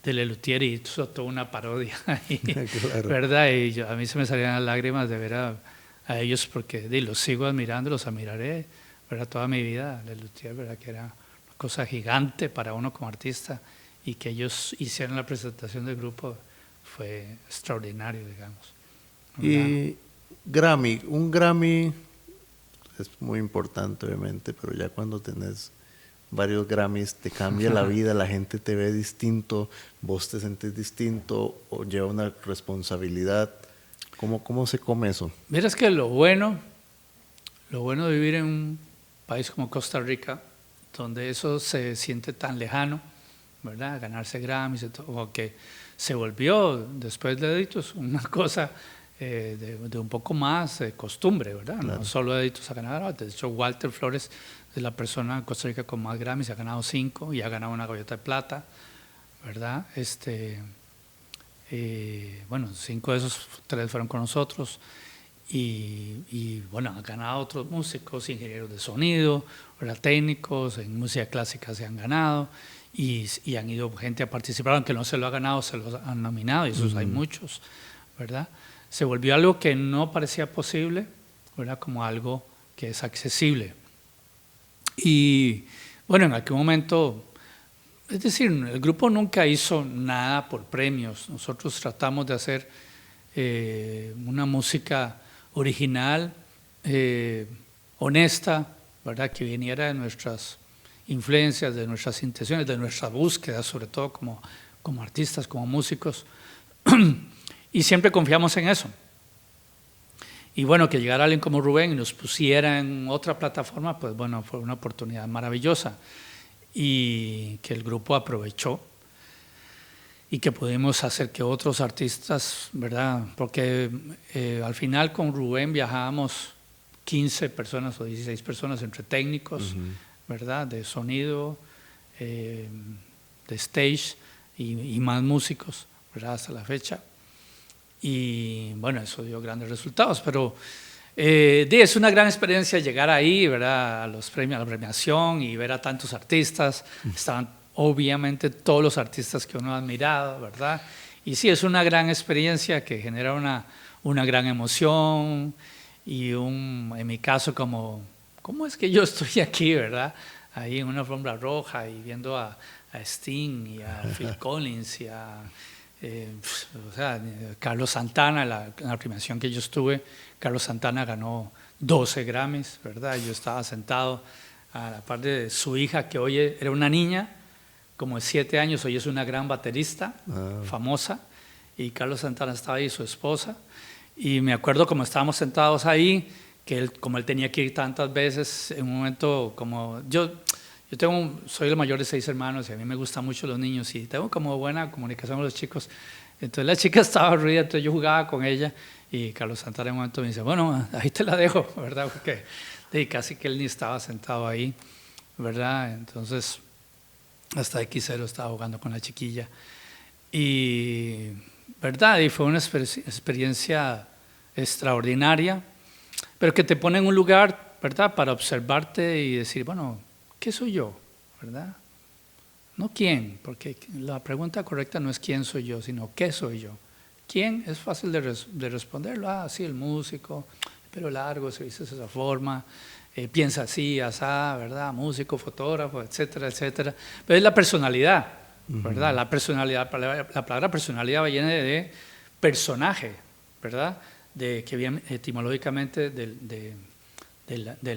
Le Luthier, y hizo toda una parodia ahí, Claro. ¿verdad? Y a mí se me salían las lágrimas de ver a ellos, porque los sigo admirando, los admiraré, ¿verdad? Toda mi vida, Le Luthier, ¿verdad? Que era una cosa gigante para uno como artista, y que ellos hicieran la presentación del grupo fue extraordinario, digamos, ¿verdad? Y un Grammy es muy importante, obviamente, pero ya cuando tenés varios Grammys te cambia la vida, la gente te ve distinto, vos te sentís distinto, o lleva una responsabilidad. ¿Cómo se come eso? Miras que lo bueno de vivir en un país como Costa Rica, donde eso se siente tan lejano, ¿verdad? Ganarse Grammys y todo, o que se volvió después de Editus una cosa de un poco más costumbre, ¿verdad? Claro. No solo Editus ha ganado, de hecho Walter Flores es la persona en Costa Rica con más Grammys, ha ganado 5 y ha ganado una Gaviota de Plata, ¿verdad? Bueno, 5 de esos, 3 fueron con nosotros, y bueno, han ganado otros músicos, ingenieros de sonido, ¿verdad? Técnicos, en música clásica se han ganado, y han ido gente a participar, aunque no se lo ha ganado, se lo han nominado, y esos hay muchos, ¿verdad? Se volvió algo que no parecía posible, ¿verdad? Como algo que es accesible. Y bueno, en aquel momento, es decir, el grupo nunca hizo nada por premios. Nosotros tratamos de hacer una música original, honesta, ¿verdad? Que viniera de nuestras influencias, de nuestras intenciones, de nuestra búsqueda, sobre todo como artistas, como músicos, y siempre confiamos en eso. Y bueno, que llegara alguien como Rubén y nos pusiera en otra plataforma, pues bueno, fue una oportunidad maravillosa y que el grupo aprovechó y que pudimos hacer que otros artistas, ¿verdad? Porque al final con Rubén viajábamos 15 personas o 16 personas entre técnicos, ¿verdad? De sonido, de stage y más músicos, ¿verdad? Hasta la fecha. Y bueno, eso dio grandes resultados, pero es una gran experiencia llegar ahí, ¿verdad? A los premios, a la premiación y ver a tantos artistas. Estaban obviamente todos los artistas que uno ha admirado, ¿verdad? Y sí, es una gran experiencia que genera una gran emoción y en mi caso como, ¿cómo es que yo estoy aquí, verdad? Ahí en una alfombra roja y viendo a Sting y a Phil Collins y a Carlos Santana, en la premiación que yo estuve, Carlos Santana ganó 12 Grammys, ¿verdad? Yo estaba sentado a la par de su hija, que hoy era una niña, como de 7 años, hoy es una gran baterista, famosa, y Carlos Santana estaba ahí, su esposa, y me acuerdo como estábamos sentados ahí, que como él tenía que ir tantas veces, en un momento como soy el mayor de 6 hermanos y a mí me gustan mucho los niños y tengo como buena comunicación con los chicos. Entonces la chica estaba aburrida, entonces yo jugaba con ella y Carlos Santana en un momento me dice, bueno, ahí te la dejo, ¿verdad? Porque casi que él ni estaba sentado ahí, ¿verdad? Entonces hasta X0 estaba jugando con la chiquilla. Y, ¿verdad? Y fue una experiencia extraordinaria, pero que te pone en un lugar, ¿verdad? Para observarte y decir, bueno, ¿qué soy yo? ¿Verdad? No quién, porque la pregunta correcta no es quién soy yo, sino qué soy yo. ¿Quién? Es fácil de responderlo. Ah, sí, el músico, pelo largo, se dice de esa forma, piensa así, asá, ¿verdad? Músico, fotógrafo, etcétera, etcétera. Pero es la personalidad, ¿verdad? La personalidad, la palabra personalidad viene de personaje, ¿verdad? Que viene etimológicamente del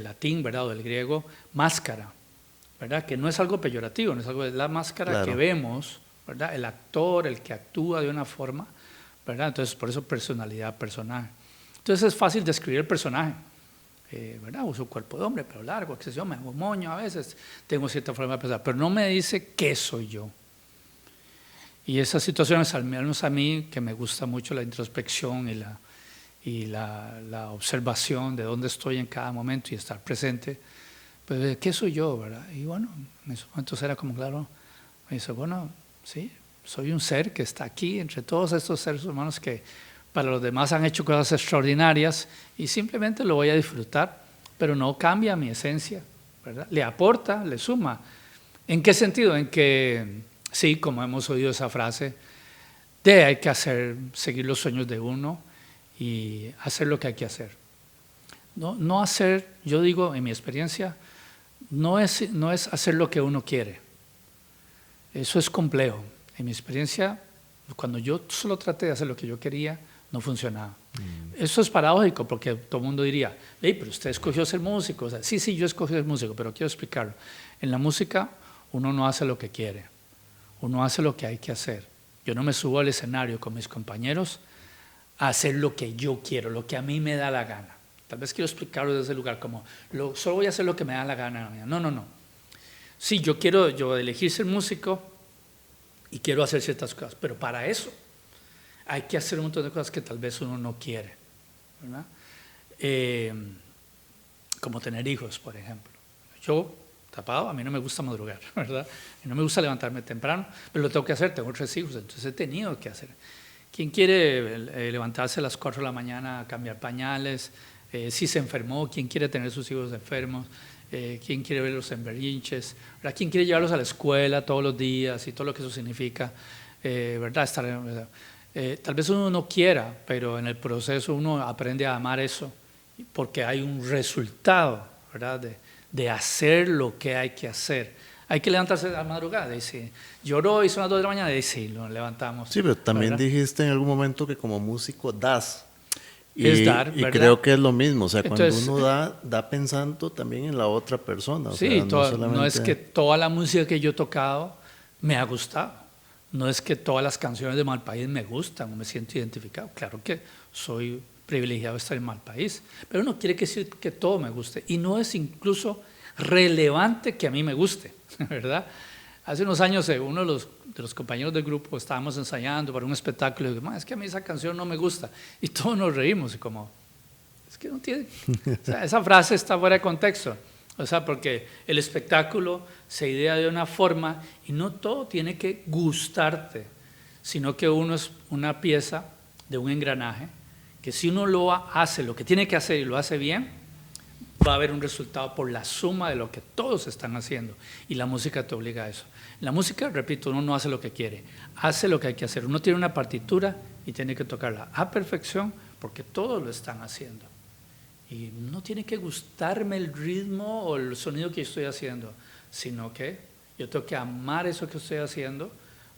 latín, ¿verdad? O del griego, máscara, ¿verdad? Que no es algo peyorativo, no es algo de la máscara que vemos, ¿verdad? El actor, el que actúa de una forma, ¿verdad? Entonces, por eso personalidad, personaje. Entonces es fácil describir el personaje, ¿verdad? Uso cuerpo de hombre, pero largo, excesivo, me hago moño a veces, tengo cierta forma de pensar, pero no me dice qué soy yo. Y esas situaciones, al menos a mí, que me gusta mucho la introspección y la observación de dónde estoy en cada momento y estar presente, pues, ¿qué soy yo, verdad? Y bueno, en esos momentos era como claro, me dice, bueno, sí, soy un ser que está aquí entre todos estos seres humanos que para los demás han hecho cosas extraordinarias y simplemente lo voy a disfrutar, pero no cambia mi esencia, ¿verdad? Le aporta, le suma. ¿En qué sentido? En que, sí, como hemos oído esa frase, hay que seguir los sueños de uno y hacer lo que hay que hacer. No hacer, yo digo, en mi experiencia, no es hacer lo que uno quiere. Eso es complejo. En mi experiencia, cuando yo solo traté de hacer lo que yo quería, no funcionaba. Eso es paradójico porque todo el mundo diría, pero usted escogió ser músico. O sea, sí, yo escogí ser músico, pero quiero explicarlo. En la música uno no hace lo que quiere, uno hace lo que hay que hacer. Yo no me subo al escenario con mis compañeros a hacer lo que yo quiero, lo que a mí me da la gana. Tal vez quiero explicarlo desde ese lugar como, solo voy a hacer lo que me da la gana. No. Sí, yo quiero elegir ser músico y quiero hacer ciertas cosas, pero para eso hay que hacer un montón de cosas que tal vez uno no quiere, ¿verdad? Como tener hijos, por ejemplo. Yo, tapado, a mí no me gusta madrugar, ¿verdad? Y no me gusta levantarme temprano, pero lo tengo que hacer, tengo 3 hijos, entonces he tenido que hacer. ¿Quién quiere levantarse a las 4 de la mañana a cambiar pañales? Si se enfermó, ¿quién quiere tener sus hijos enfermos? ¿Quién quiere verlos en berrinches? ¿Verdad? ¿Quién quiere llevarlos a la escuela todos los días y todo lo que eso significa? ¿Verdad? Tal vez uno no quiera, pero en el proceso uno aprende a amar eso porque hay un resultado, ¿verdad? De hacer lo que hay que hacer. Hay que levantarse a la madrugada, dice. Lloró y son las 2 de la mañana, dice, sí, lo levantamos. Sí, pero también, ¿verdad?, dijiste en algún momento que como músico das. Es dar, ¿verdad? Y creo que es lo mismo, o sea, entonces, cuando uno da pensando también en la otra persona. O sí, sea, no es que toda la música que yo he tocado me ha gustado, no es que todas las canciones de Malpaís me gustan o me siento identificado. Claro que soy privilegiado de estar en mal país. Pero no quiere decir que todo me guste. Y no es incluso relevante que a mí me guste, ¿verdad? Hace unos años uno de los compañeros del grupo estábamos ensayando para un espectáculo y digo, es que a mí esa canción no me gusta. Y todos nos reímos y como, es que no tiene... O sea, esa frase está fuera de contexto. O sea, porque el espectáculo se idea de una forma y no todo tiene que gustarte, sino que uno es una pieza de un engranaje que si uno lo hace, lo que tiene que hacer y lo hace bien, va a haber un resultado por la suma de lo que todos están haciendo. Y la música te obliga a eso. La música, repito, uno no hace lo que quiere, hace lo que hay que hacer. Uno tiene una partitura y tiene que tocarla a perfección porque todos lo están haciendo. Y no tiene que gustarme el ritmo o el sonido que estoy haciendo, sino que yo tengo que amar eso que estoy haciendo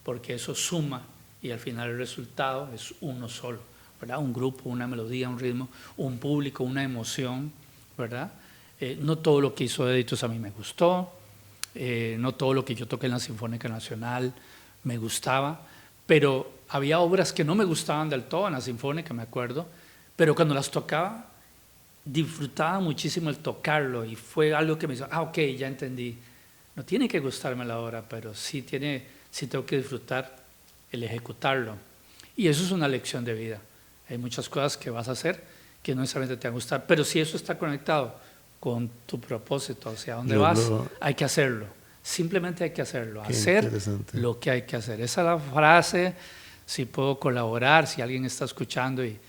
porque eso suma y al final el resultado es uno solo, ¿verdad? Un grupo, una melodía, un ritmo, un público, una emoción, ¿verdad? No todo lo que hizo Editus a mí me gustó, no todo lo que yo toqué en la Sinfónica Nacional me gustaba, pero había obras que no me gustaban del todo en la Sinfónica, me acuerdo, pero cuando las tocaba disfrutaba muchísimo el tocarlo y fue algo que me hizo, ok, ya entendí, no tiene que gustarme la obra, pero sí tengo que disfrutar el ejecutarlo. Y eso es una lección de vida. Hay muchas cosas que vas a hacer que no necesariamente te van a gustar, pero si eso está conectado con tu propósito, hacia dónde vas, hay que hacerlo. Simplemente hay que hacerlo, hacer lo que hay que hacer. Esa es la frase, si puedo colaborar, si alguien está escuchando y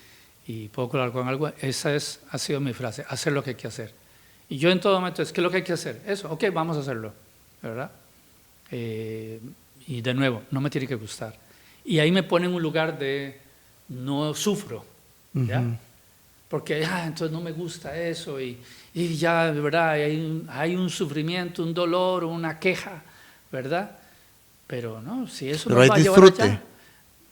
puedo colaborar con algo, esa ha sido mi frase, hacer lo que hay que hacer. Y yo en todo momento, ¿qué es lo que hay que hacer? Eso, ok, vamos a hacerlo, ¿verdad? Y de nuevo, no me tiene que gustar. Y ahí me pone en un lugar de no sufro, ¿ya? Porque entonces no me gusta eso y ya, ¿verdad? Hay un sufrimiento, un dolor, una queja, ¿verdad? Pero no, si eso pero nos va a llevar disfrute. allá,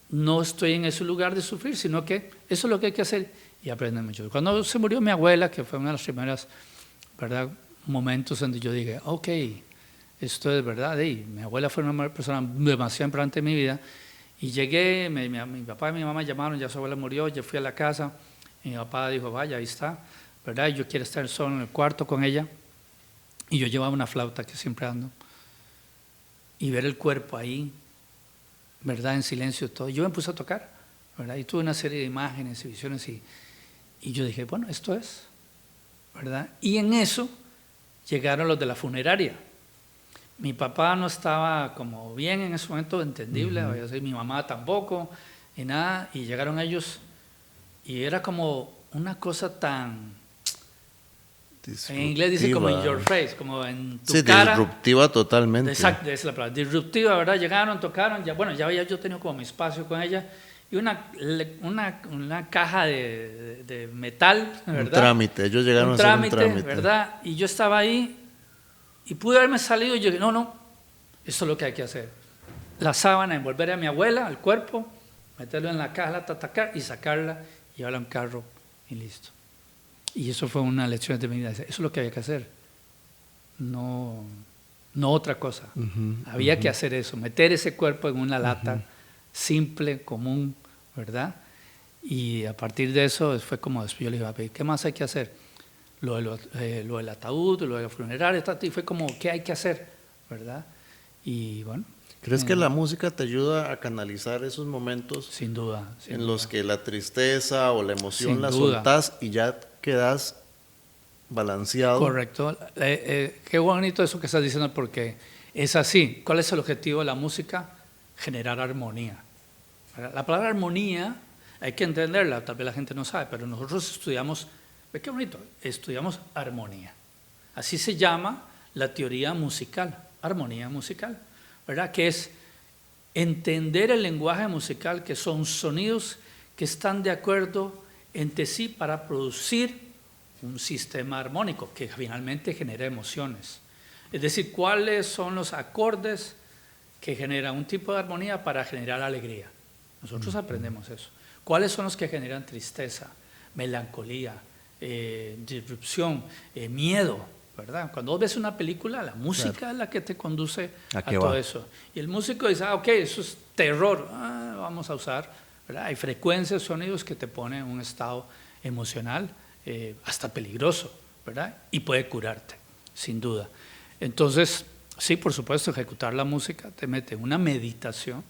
no estoy en ese lugar de sufrir, sino que eso es lo que hay que hacer y aprender mucho. Cuando se murió mi abuela, que fue una de las primeras, ¿verdad?, momentos donde yo dije, ok, esto es verdad, mi abuela fue una persona demasiado importante en mi vida, y llegué, mi papá y mi mamá llamaron, ya su abuela murió, yo fui a la casa, y mi papá dijo, vaya, ahí está, ¿verdad? Y yo quiero estar solo en el cuarto con ella, y yo llevaba una flauta que siempre ando, y ver el cuerpo ahí, ¿verdad? En silencio todo. Yo me puse a tocar, ¿verdad? Y tuve una serie de imágenes y visiones y yo dije, bueno, esto es, ¿verdad? Y en eso llegaron los de la funeraria. Mi papá no estaba como bien en ese momento, entendible, mi mamá tampoco, y nada, y llegaron ellos y era como una cosa tan... En inglés dice como in your face, como en tu cara. Disruptiva totalmente. Exacto, esa es la palabra. Disruptiva, ¿verdad? Llegaron, tocaron, ya había yo tenido como mi espacio con ella y una caja de metal, ¿verdad? Un trámite, ellos llegaron a hacer un trámite, ¿verdad? Y yo estaba ahí y pude haberme salido y yo dije, no, esto es lo que hay que hacer. La sábana, envolver a mi abuela, al cuerpo, meterlo en la caja, tacar y sacarla, llevarla a un carro y listo. Y eso fue una lección de mi vida. Eso es lo que había que hacer. No otra cosa. Había que hacer eso, meter ese cuerpo en una lata simple, común, ¿verdad? Y a partir de eso fue como después yo le dije, ¿qué más hay que hacer? Lo del ataúd, lo de la funeraria, y fue como, ¿qué hay que hacer? ¿Verdad? Y bueno. ¿Crees que la música te ayuda a canalizar esos momentos? Sin duda. En los que la tristeza o la emoción sin la duda. soltás y ya quedas balanceado. Correcto. Qué bonito eso que estás diciendo porque es así. ¿Cuál es el objetivo de la música? Generar armonía. La palabra armonía hay que entenderla, tal vez la gente no sabe, pero nosotros estudiamos, ve qué bonito, estudiamos armonía. Así se llama la teoría musical, armonía musical, ¿verdad? Que es entender el lenguaje musical, que son sonidos que están de acuerdo entre sí para producir un sistema armónico que finalmente genera emociones. Es decir, cuáles son los acordes que generan un tipo de armonía para generar alegría. Nosotros aprendemos eso. ¿Cuáles son los que generan tristeza, melancolía, disrupción, miedo? ¿Verdad? Cuando vos ves una película, la música es la que te conduce a todo eso. Y el músico dice, ok, eso es terror, vamos a usar, ¿verdad? Hay frecuencias, sonidos que te ponen en un estado emocional, hasta peligroso, ¿verdad? Y puede curarte, sin duda. Entonces, sí, por supuesto, ejecutar la música te mete en una meditación.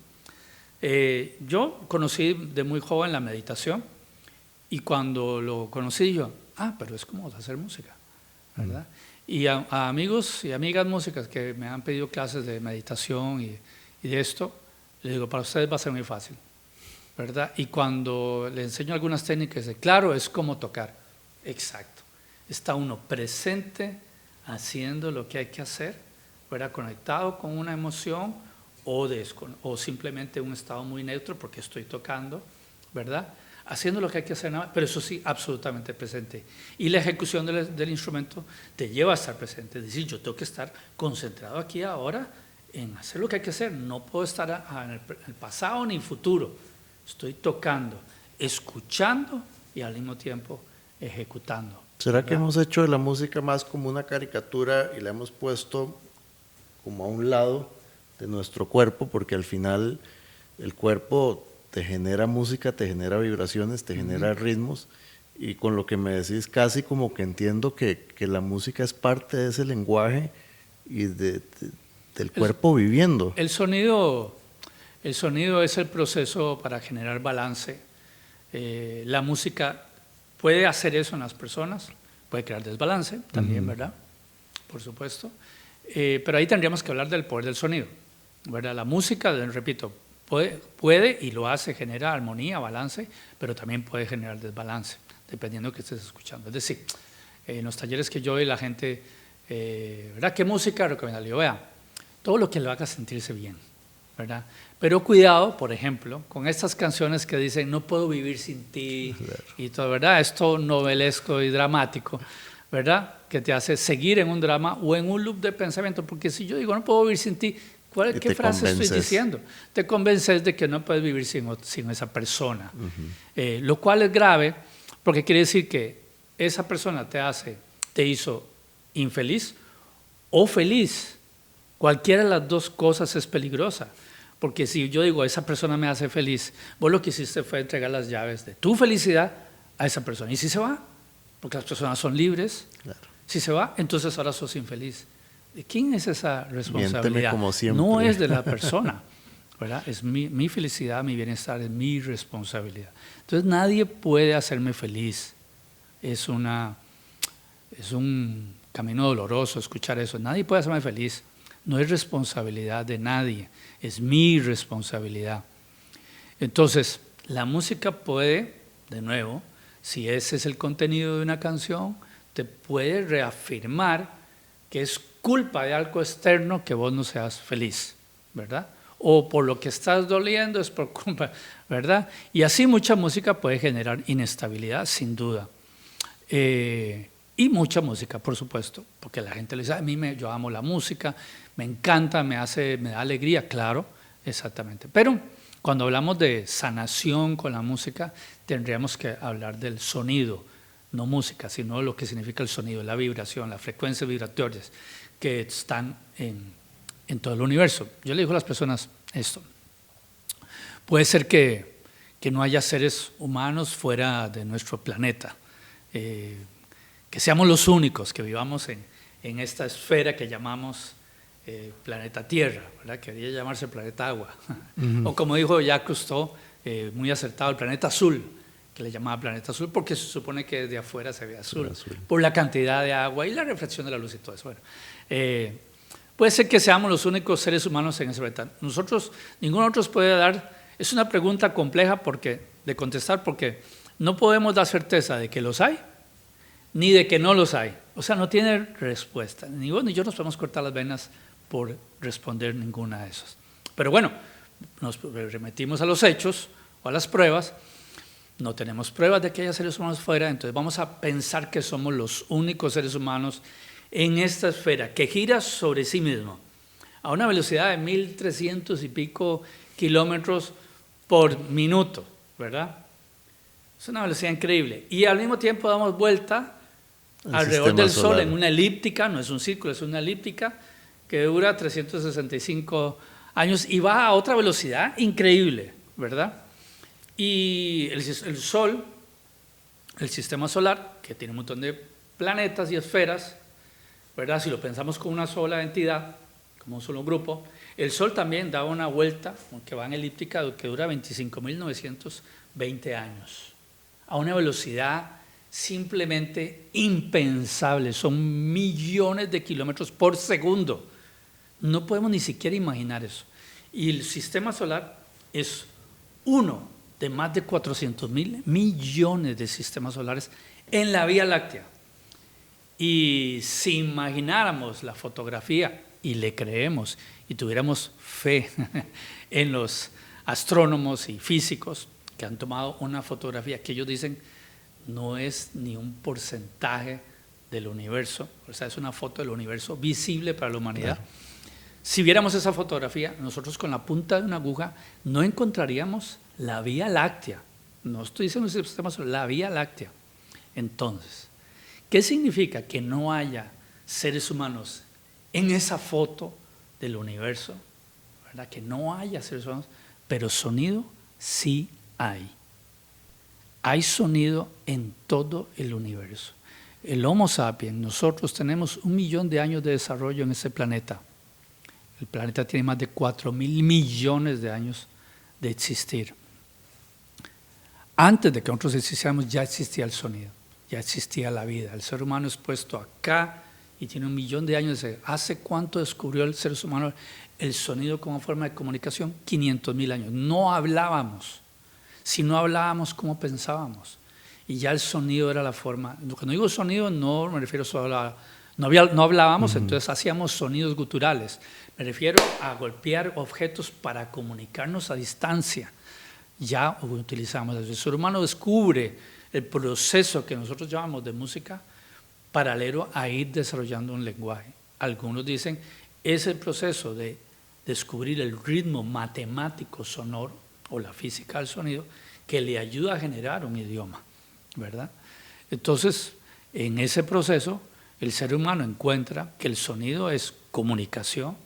Yo conocí de muy joven la meditación y cuando lo conocí yo, pero es como hacer música, ¿verdad? Y a amigos y amigas músicas que me han pedido clases de meditación y de esto, les digo, para ustedes va a ser muy fácil, ¿verdad? Y cuando les enseño algunas técnicas, claro, es como tocar. Exacto. Está uno presente haciendo lo que hay que hacer, ¿verdad? Conectado con una emoción o simplemente un estado muy neutro porque estoy tocando, ¿verdad? Haciendo lo que hay que hacer, pero eso sí, absolutamente presente. Y la ejecución del instrumento te lleva a estar presente, es decir, yo tengo que estar concentrado aquí ahora en hacer lo que hay que hacer, no puedo estar en el pasado ni futuro, estoy tocando, escuchando y al mismo tiempo ejecutando. ¿Será ¿verdad? que hemos hecho de la música más como una caricatura y la hemos puesto como a un lado de nuestro cuerpo? Porque al final el cuerpo te genera música, te genera vibraciones, te genera ritmos, y con lo que me decís casi como que entiendo que la música es parte de ese lenguaje y del cuerpo viviendo. El sonido es el proceso para generar balance. La música puede hacer eso en las personas, puede crear desbalance también, ¿verdad? Por supuesto. Pero ahí tendríamos que hablar del poder del sonido, ¿verdad? La música, repito, puede y lo hace, genera armonía, balance, pero también puede generar desbalance, dependiendo de que estés escuchando. Es decir, en los talleres que yo doy, la gente, ¿verdad? ¿Qué música recomienda? Yo, vea, todo lo que le haga sentirse bien, ¿verdad? Pero cuidado, por ejemplo, con estas canciones que dicen no puedo vivir sin ti, claro, y todo, ¿verdad? Esto novelesco y dramático, ¿verdad? Que te hace seguir en un drama o en un loop de pensamiento, porque si yo digo no puedo vivir sin ti, ¿qué frase estoy diciendo? Te convences de que no puedes vivir sin esa persona, lo cual es grave porque quiere decir que esa persona te hizo infeliz o feliz. Cualquiera de las dos cosas es peligrosa, porque si yo digo esa persona me hace feliz, vos lo que hiciste fue entregar las llaves de tu felicidad a esa persona. Y si se va, porque las personas son libres, claro, si se va, entonces ahora sos infeliz. ¿De quién es esa responsabilidad? Como siempre. No es de la persona, ¿verdad? Es mi felicidad, mi bienestar, es mi responsabilidad. Entonces nadie puede hacerme feliz. Es un camino doloroso escuchar eso. Nadie puede hacerme feliz. No es responsabilidad de nadie, es mi responsabilidad. Entonces, la música puede, de nuevo, si ese es el contenido de una canción, te puede reafirmar que es culpa de algo externo que vos no seas feliz, ¿verdad? O por lo que estás doliendo es por culpa, ¿verdad? Y así mucha música puede generar inestabilidad, sin duda. Y mucha música, por supuesto, porque la gente le dice, yo amo la música, me encanta, me da alegría, claro, exactamente. Pero cuando hablamos de sanación con la música, tendríamos que hablar del sonido, no música, sino lo que significa el sonido, la vibración, las frecuencias vibratorias que están en todo el universo. Yo le digo a las personas esto, puede ser que no haya seres humanos fuera de nuestro planeta, que seamos los únicos que vivamos en esta esfera que llamamos planeta Tierra, ¿verdad? Que debería llamarse planeta Agua. O como dijo Jacques Cousteau, muy acertado, el planeta Azul, que le llamaba planeta azul porque se supone que desde afuera se ve azul, por la cantidad de agua y la reflexión de la luz y todo eso. Bueno, puede ser que seamos los únicos seres humanos en ese planeta. Ninguno de nosotros puede dar, es una pregunta compleja de contestar porque no podemos dar certeza de que los hay ni de que no los hay. O sea, no tiene respuesta. Ni vos ni yo nos podemos cortar las venas por responder ninguna de esas. Pero bueno, nos remitimos a los hechos o a las pruebas. No tenemos pruebas de que haya seres humanos fuera, entonces vamos a pensar que somos los únicos seres humanos en esta esfera que gira sobre sí mismo a una velocidad de 1.300 y pico kilómetros por minuto, ¿verdad? Es una velocidad increíble. Y al mismo tiempo damos vuelta alrededor del Sol en una elíptica, no es un círculo, es una elíptica que dura 365 años y va a otra velocidad increíble, ¿verdad? Y el Sol el sistema solar, que tiene un montón de planetas y esferas, ¿verdad? Si lo pensamos como una sola entidad, como un solo grupo, el Sol también da una vuelta que va en elíptica que dura 25.920 años, a una velocidad simplemente impensable, son millones de kilómetros por segundo. No podemos ni siquiera imaginar eso. Y el sistema solar es uno de más de 400.000 millones de sistemas solares en la Vía Láctea. Y si imagináramos la fotografía, y le creemos, y tuviéramos fe en los astrónomos y físicos que han tomado una fotografía que ellos dicen no es ni un porcentaje del universo, o sea, es una foto del universo visible para la humanidad. Claro. Si viéramos esa fotografía, nosotros con la punta de una aguja no encontraríamos la Vía Láctea. No estoy diciendo el sistema solar, la Vía Láctea. Entonces, ¿qué significa que no haya seres humanos en esa foto del universo? ¿Verdad? Que no haya seres humanos, pero sonido sí hay. Hay sonido en todo el universo. El Homo sapiens, nosotros tenemos 1 millón de años de desarrollo en ese planeta. El planeta tiene más de 4.000 millones de años de existir. Antes de que nosotros existiéramos ya existía el sonido, ya existía la vida. El ser humano es puesto acá y tiene 1 millón de años. ¿Hace cuánto descubrió el ser humano el sonido como forma de comunicación? 500.000 años. No hablábamos. Si no hablábamos, ¿cómo pensábamos? Y ya el sonido era la forma. Cuando digo sonido no me refiero solo a... No hablábamos, entonces hacíamos sonidos guturales. Me refiero a golpear objetos para comunicarnos a distancia. Ya utilizamos. El ser humano descubre el proceso que nosotros llamamos de música paralelo a ir desarrollando un lenguaje. Algunos dicen, es el proceso de descubrir el ritmo matemático sonoro o la física del sonido que le ayuda a generar un idioma, ¿verdad? Entonces, en ese proceso, el ser humano encuentra que el sonido es comunicación,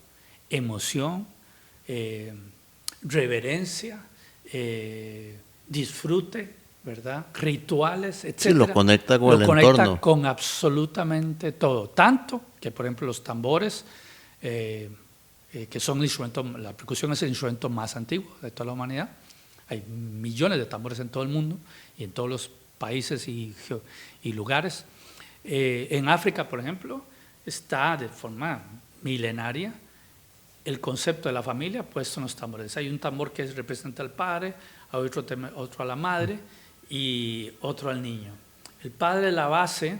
emoción, reverencia, disfrute, ¿verdad? Rituales, etc. Sí, lo conecta con el entorno. Lo conecta con absolutamente todo. Tanto que, por ejemplo, los tambores, que son el instrumento, la percusión es el instrumento más antiguo de toda la humanidad. Hay millones de tambores en todo el mundo y en todos los países y lugares. En África, por ejemplo, está de forma milenaria el concepto de la familia puesto en los tambores. Hay un tambor que representa al padre, hay otro a la madre y otro al niño. El padre es la base,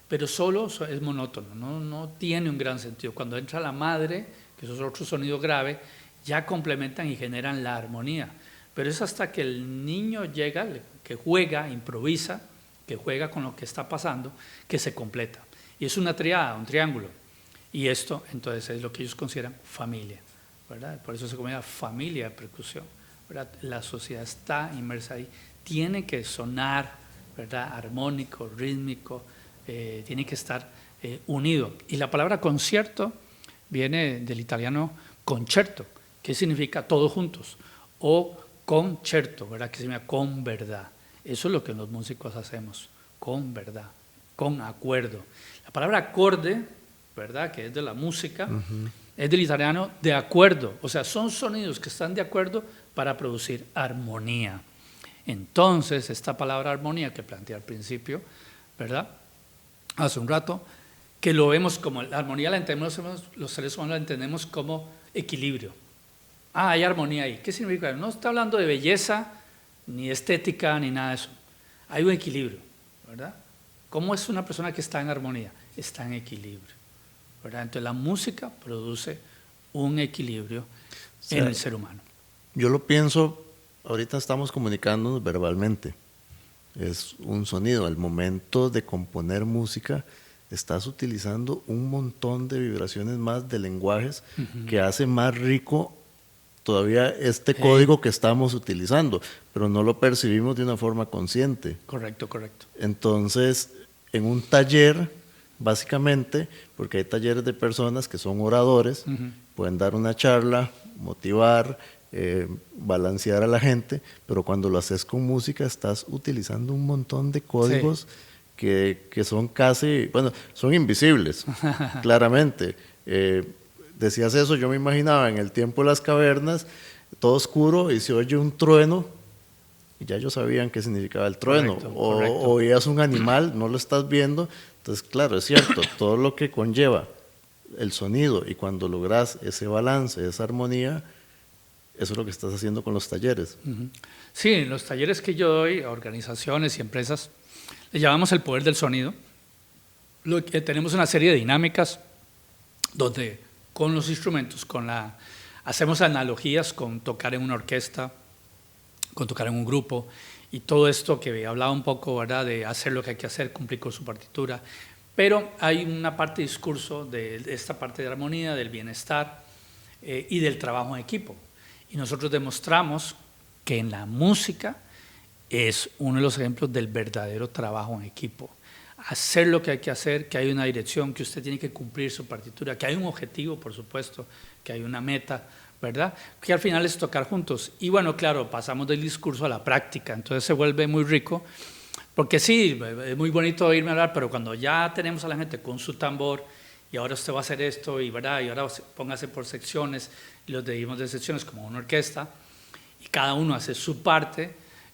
pero solo es monótono, no tiene un gran sentido. Cuando entra la madre, que es otro sonido grave, ya complementan y generan la armonía. Pero es hasta que el niño llega, que juega, improvisa, que juega con lo que está pasando, que se completa. Y es una triada, un triángulo. Y esto, entonces, es lo que ellos consideran familia, ¿verdad? Por eso se llama familia de percusión, ¿verdad? La sociedad está inmersa ahí. Tiene que sonar, ¿verdad? Armónico, rítmico, tiene que estar unido. Y la palabra concierto viene del italiano concerto, que significa todos juntos, o concerto, ¿verdad? Que significa con verdad. Eso es lo que los músicos hacemos, con verdad, con acuerdo. La palabra acorde, ¿verdad? Que es de la música, es del italiano de acuerdo. O sea, son sonidos que están de acuerdo para producir armonía. Entonces, esta palabra armonía que planteé al principio, ¿verdad? Hace un rato, que lo vemos como, la armonía la entendemos, los seres humanos la entendemos como equilibrio. Ah, hay armonía ahí. ¿Qué significa? No está hablando de belleza, ni estética, ni nada de eso. Hay un equilibrio, ¿verdad? ¿Cómo es una persona que está en armonía? Está en equilibrio, ¿verdad? Entonces la música produce un equilibrio en el ser humano. Yo lo pienso, ahorita estamos comunicándonos verbalmente. Es un sonido. Al momento de componer música, estás utilizando un montón de vibraciones más de lenguajes que hace más rico todavía este código que estamos utilizando, pero no lo percibimos de una forma consciente. Correcto. Entonces, en un taller, básicamente, porque hay talleres de personas que son oradores, pueden dar una charla, motivar, balancear a la gente, pero cuando lo haces con música estás utilizando un montón de códigos que son casi, bueno, son invisibles, claramente. Decías eso, yo me imaginaba en el tiempo de las cavernas, todo oscuro y se oye un trueno, y ya ellos sabían qué significaba el trueno. Correcto. O oías un animal, no lo estás viendo. Entonces, claro, es cierto, todo lo que conlleva el sonido y cuando logras ese balance, esa armonía, eso es lo que estás haciendo con los talleres. Sí, en los talleres que yo doy a organizaciones y empresas, le llamamos el poder del sonido. Tenemos una serie de dinámicas donde con los instrumentos, hacemos analogías con tocar en una orquesta, con tocar en un grupo, y todo esto que hablaba un poco, ¿verdad?, de hacer lo que hay que hacer, cumplir con su partitura. Pero hay una parte de discurso de esta parte de armonía, del bienestar y del trabajo en equipo. Y nosotros demostramos que en la música es uno de los ejemplos del verdadero trabajo en equipo. Hacer lo que hay que hacer, que hay una dirección, que usted tiene que cumplir su partitura, que hay un objetivo, por supuesto, que hay una meta, ¿verdad? Que al final es tocar juntos. Y bueno, claro, pasamos del discurso a la práctica, entonces se vuelve muy rico, porque sí, es muy bonito oírme hablar, pero cuando ya tenemos a la gente con su tambor, y ahora usted va a hacer esto, y, ¿verdad?, y ahora póngase por secciones, y los dividimos de secciones como una orquesta, y cada uno hace su parte,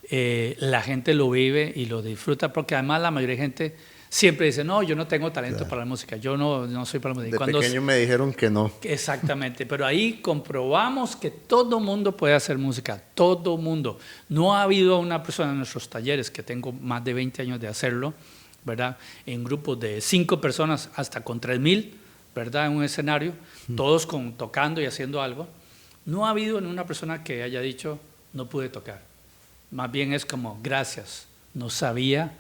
la gente lo vive y lo disfruta, porque además la mayoría de gente siempre dice, no, yo no tengo talento para la música, yo no soy para la música. De pequeño me dijeron que no. Exactamente, pero ahí comprobamos que todo mundo puede hacer música, todo mundo. No ha habido una persona en nuestros talleres, que tengo más de 20 años de hacerlo, ¿verdad?, en grupos de 5 personas hasta con 3,000, ¿verdad?, en un escenario, todos tocando y haciendo algo. No ha habido ni una persona que haya dicho, no pude tocar. Más bien es como, gracias, no sabía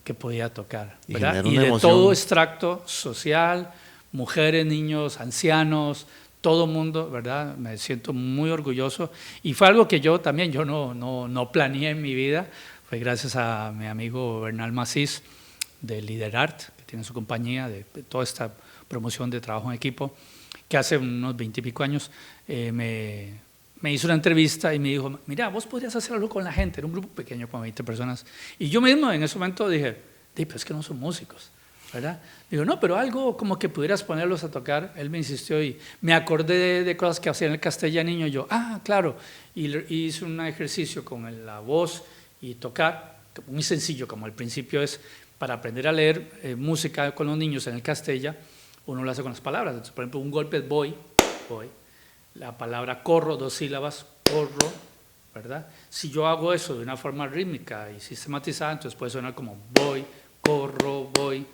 que podía tocar, ¿verdad? Y de todo extracto social, mujeres, niños, ancianos, todo mundo, ¿verdad? Me siento muy orgulloso. Y fue algo que yo también, yo no planeé en mi vida. Fue gracias a mi amigo Bernal Macís de Liderart, que tiene su compañía de toda esta promoción de trabajo en equipo, que hace unos 20 y pico años me hizo una entrevista y me dijo, mira, vos podrías hacer algo con la gente, era un grupo pequeño, como 20 personas. Y yo mismo en ese momento dije, pero es que no son músicos, ¿verdad? Digo, no, pero algo como que pudieras ponerlos a tocar. Él me insistió y me acordé de cosas que hacía en el castellaniño. Y yo, claro, y hice un ejercicio con la voz y tocar, muy sencillo, como al principio es para aprender a leer música con los niños en el castella, uno lo hace con las palabras. Entonces, por ejemplo, un golpe es voy. La palabra corro, 2 sílabas, corro, ¿verdad? Si yo hago eso de una forma rítmica y sistematizada, entonces puede sonar como voy, corro, voy,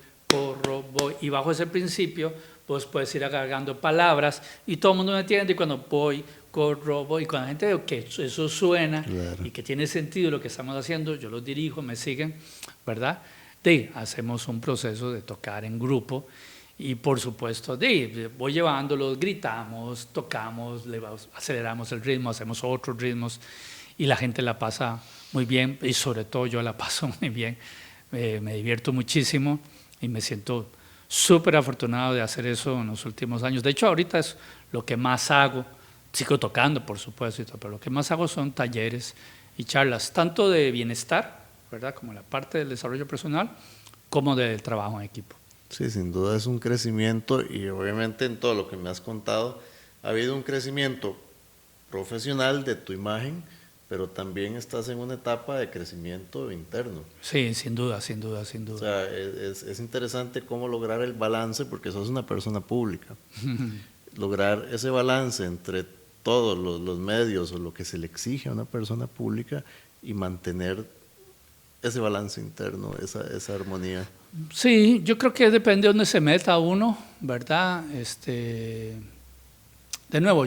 y bajo ese principio, pues puedes ir agregando palabras y todo el mundo me entiende, y cuando voy, corro, voy, y cuando la gente ve que eso suena, claro, y que tiene sentido lo que estamos haciendo, yo los dirijo, me siguen, ¿verdad? Hacemos un proceso de tocar en grupo. Y por supuesto, voy llevándolos, gritamos, tocamos, aceleramos el ritmo, hacemos otros ritmos y la gente la pasa muy bien, y sobre todo yo la paso muy bien, me divierto muchísimo y me siento súper afortunado de hacer eso en los últimos años. De hecho, ahorita es lo que más hago, sigo tocando por supuesto, pero lo que más hago son talleres y charlas, tanto de bienestar, ¿verdad?, como la parte del desarrollo personal, como del trabajo en equipo. Sí, sin duda es un crecimiento, y obviamente en todo lo que me has contado ha habido un crecimiento profesional de tu imagen, pero también estás en una etapa de crecimiento interno. Sí, sin duda. O sea, es interesante cómo lograr el balance, porque sos una persona pública. Lograr ese balance entre todos los medios o lo que se le exige a una persona pública y mantener ese balance interno, esa armonía. Sí, yo creo que depende de dónde se meta uno, ¿verdad? De nuevo,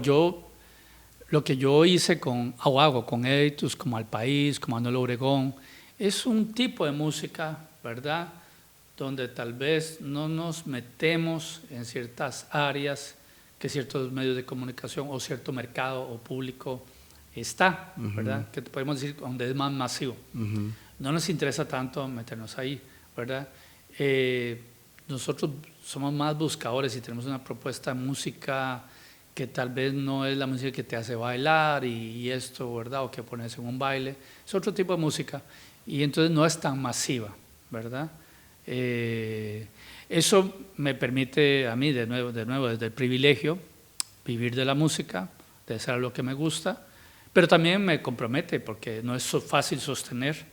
lo que yo hice hago con Editus, como Al País, como Manuel Obregón, es un tipo de música, ¿verdad?, donde tal vez no nos metemos en ciertas áreas que ciertos medios de comunicación o cierto mercado o público está, ¿verdad?, que podemos decir donde es más masivo. No nos interesa tanto meternos ahí, ¿verdad? Nosotros somos más buscadores y tenemos una propuesta de música que tal vez no es la música que te hace bailar y esto, ¿verdad? O que pones en un baile. Es otro tipo de música y entonces no es tan masiva, ¿verdad? Eso me permite a mí, de nuevo, desde el privilegio, vivir de la música, de hacer lo que me gusta, pero también me compromete porque no es fácil sostener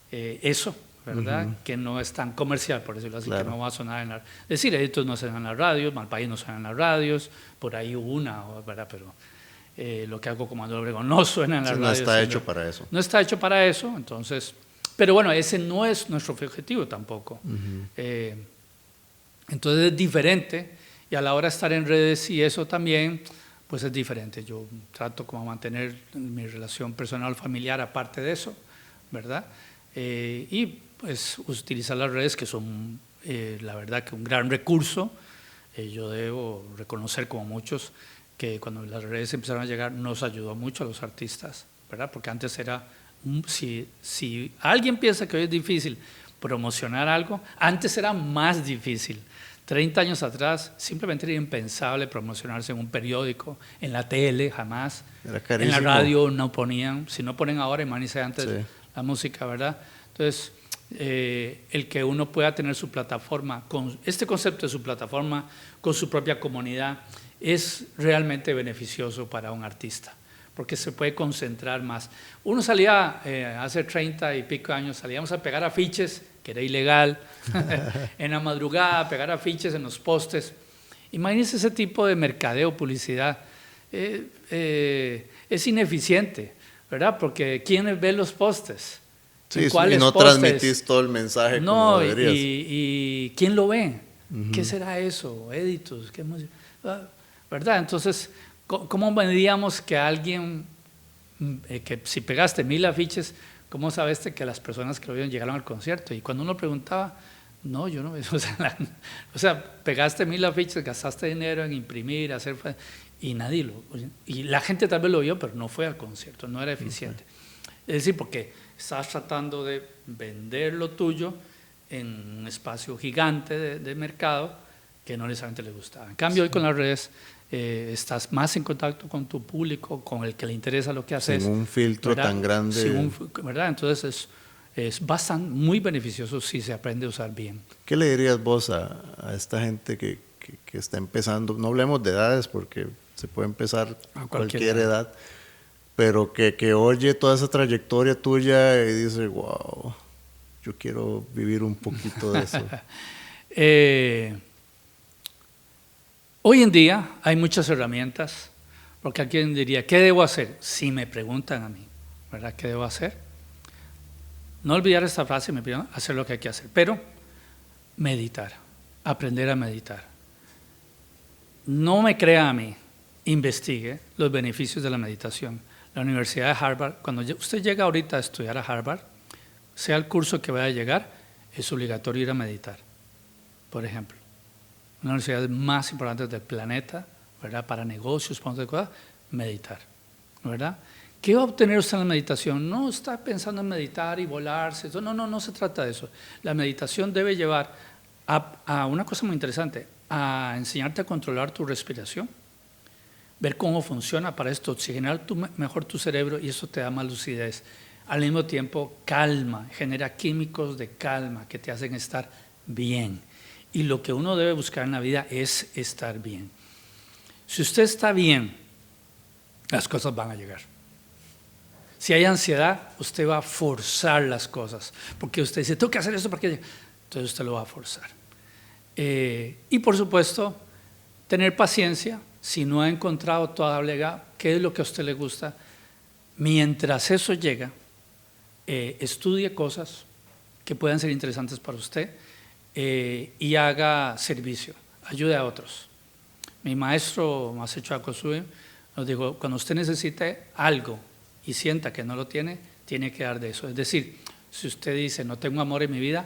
eso, ¿verdad? Que no es tan comercial, por decirlo así, que no va a sonar en la... Es decir, estos no suenan en las radios, Malpaís no suena en las radios, por ahí una, ¿verdad? Pero lo que hago como Manuel Obregón no suena en las radios. No está hecho para eso. No está hecho para eso, entonces... Pero bueno, ese no es nuestro objetivo tampoco. Entonces es diferente y a la hora de estar en redes y eso también, pues es diferente. Yo trato como mantener mi relación personal, familiar aparte de eso, ¿verdad? Y pues utilizar las redes que son, la verdad, que un gran recurso. Yo debo reconocer como muchos que cuando las redes empezaron a llegar nos ayudó mucho a los artistas, ¿verdad? Porque antes era, si alguien piensa que hoy es difícil promocionar algo, antes era más difícil. 30 años atrás simplemente era impensable promocionarse en un periódico, en la tele, jamás. Era carísimo. En la radio no ponían, si no ponen ahora, imagínense antes la música, ¿verdad? Entonces, el que uno pueda tener su plataforma, con este concepto de su plataforma, con su propia comunidad, es realmente beneficioso para un artista, porque se puede concentrar más. Uno salía, hace 30 y pico años, salíamos a pegar afiches, que era ilegal, en la madrugada, pegar afiches en los postes. Imagínense ese tipo de mercadeo, publicidad, es ineficiente, ¿verdad? Porque ¿quién ve los postes? Sí, y no postes? Transmitís todo el mensaje como deberías. Y ¿quién lo ve? ¿Qué será eso? Editos, ¿qué música? ¿Verdad? Entonces, ¿cómo veríamos que alguien, que si pegaste 1000 afiches, cómo sabes que las personas que lo vieron llegaron al concierto? Y cuando uno preguntaba, no, yo no, o sea, pegaste 1000 afiches, gastaste dinero en imprimir, hacer, y nadie lo, y la gente tal vez lo vio, pero no fue al concierto, no era eficiente. Es decir, porque estás tratando de vender lo tuyo en un espacio gigante de mercado que no necesariamente le gustaba. En cambio, hoy con las redes estás más en contacto con tu público, con el que le interesa lo que haces. Sin un filtro, ¿verdad?, tan grande. ¿Verdad? Entonces es bastante, muy beneficioso si se aprende a usar bien. ¿Qué le dirías vos a esta gente que está empezando? No hablemos de edades porque se puede empezar a cualquier edad, pero que oye toda esa trayectoria tuya y dice, wow, yo quiero vivir un poquito de eso. Hoy en día hay muchas herramientas, porque alguien diría, ¿qué debo hacer? Si me preguntan a mí, ¿verdad? ¿Qué debo hacer? No olvidar esta frase, me pidieron hacer lo que hay que hacer, pero meditar, aprender a meditar. No me crea a mí, investigue los beneficios de la meditación. La Universidad de Harvard, cuando usted llega ahorita a estudiar a Harvard, sea el curso que vaya a llegar, es obligatorio ir a meditar, por ejemplo. Una de las universidades más importantes del planeta, ¿verdad? Para negocios, para cosas, meditar, ¿verdad? ¿Qué va a obtener usted en la meditación? No está pensando en meditar y volarse, no se trata de eso. La meditación debe llevar a una cosa muy interesante, a enseñarte a controlar tu respiración, ver cómo funciona para esto, oxigenar mejor tu cerebro y eso te da más lucidez. Al mismo tiempo, calma, genera químicos de calma que te hacen estar bien. Y lo que uno debe buscar en la vida es estar bien. Si usted está bien, las cosas van a llegar. Si hay ansiedad, usted va a forzar las cosas, porque usted dice, tengo que hacer esto, porque entonces usted lo va a forzar. Y por supuesto, tener paciencia. Si no ha encontrado todavía qué es lo que a usted le gusta, mientras eso llega, estudie cosas que puedan ser interesantes para usted y haga servicio, ayude a otros. Mi maestro, Masaru Akosue, nos dijo, cuando usted necesite algo y sienta que no lo tiene, tiene que dar de eso. Es decir, si usted dice, no tengo amor en mi vida,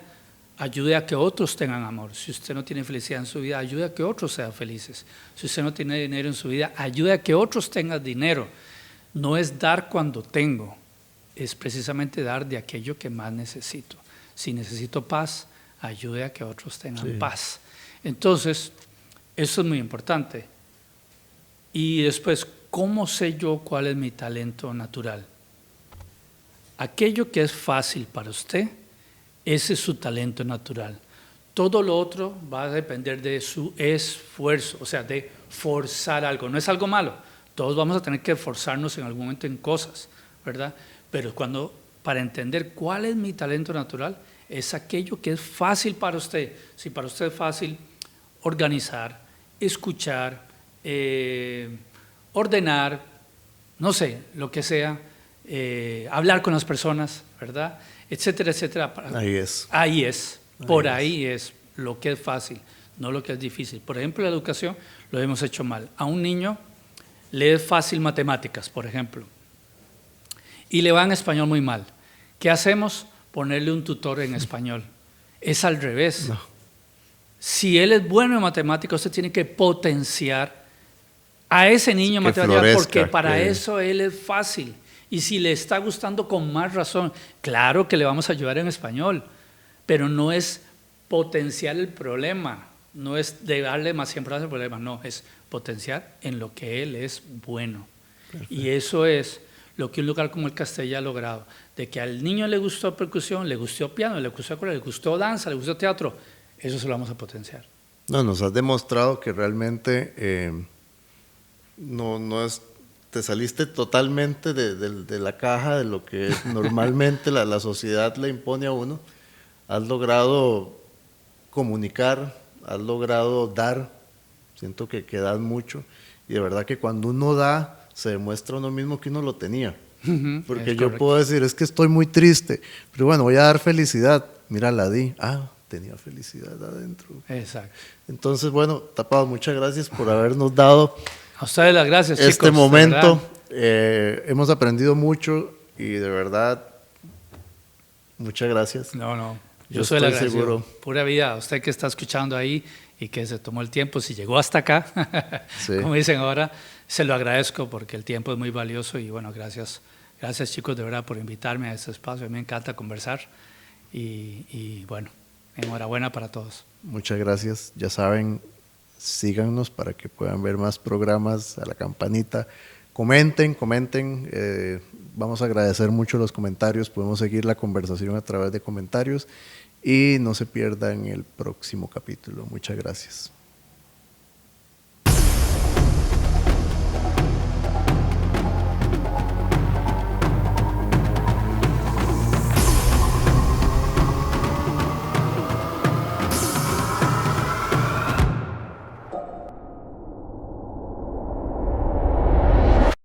ayude a que otros tengan amor. Si usted no tiene felicidad en su vida, ayude a que otros sean felices. Si usted no tiene dinero en su vida, ayude a que otros tengan dinero. No es dar cuando tengo, es precisamente dar de aquello que más necesito. Si necesito paz, ayude a que otros tengan paz. Entonces, eso es muy importante. Y después, ¿cómo sé yo cuál es mi talento natural? Aquello que es fácil para usted, ese es su talento natural. Todo lo otro va a depender de su esfuerzo, o sea, de forzar algo. No es algo malo, todos vamos a tener que esforzarnos en algún momento en cosas, ¿verdad? Pero para entender cuál es mi talento natural, es aquello que es fácil para usted. Si para usted es fácil organizar, escuchar, ordenar, no sé, lo que sea, hablar con las personas, ¿verdad? Etcétera, etcétera. Ahí es. Ahí es. Por ahí es lo que es fácil, no lo que es difícil. Por ejemplo, la educación lo hemos hecho mal. A un niño le es fácil matemáticas, por ejemplo, y le va en español muy mal. ¿Qué hacemos? Ponerle un tutor en español. Es al revés. No. Si él es bueno en matemáticas, usted tiene que potenciar a ese niño en Que matemáticas, florezca, porque para que... eso él es fácil. Y si le está gustando, con más razón, claro que le vamos a ayudar en español, pero no es potenciar el problema, no es de darle más importancia al problema, no, es potenciar en lo que él es bueno. Perfecto. Y eso es lo que un lugar como el Castella ha logrado, de que al niño le gustó percusión, le gustó piano, le gustó acordeón, le gustó danza, le gustó teatro, eso se lo vamos a potenciar. No, nos has demostrado que realmente no es, te saliste totalmente de la caja de lo que normalmente la sociedad le impone a uno. Has logrado comunicar, has logrado dar, siento que das mucho, y de verdad que cuando uno da, se demuestra uno mismo que uno lo tenía. Porque yo puedo decir, es que estoy muy triste, pero bueno, voy a dar felicidad. Mira, la di. Tenía felicidad adentro. Exacto. Entonces, bueno, Tapado, muchas gracias por habernos dado a ustedes las gracias, este chicos, momento. Hemos aprendido mucho y de verdad, muchas gracias. No. Yo soy el agradecido. Seguro. Pura vida, a usted que está escuchando ahí y que se tomó el tiempo, si llegó hasta acá, sí. Como dicen ahora, se lo agradezco porque el tiempo es muy valioso y bueno, gracias chicos de verdad por invitarme a este espacio, a mí me encanta conversar y bueno, enhorabuena para todos. Muchas gracias, ya saben, síganos para que puedan ver más programas, a la campanita, comenten, vamos a agradecer mucho los comentarios, podemos seguir la conversación a través de comentarios y no se pierdan el próximo capítulo. Muchas gracias.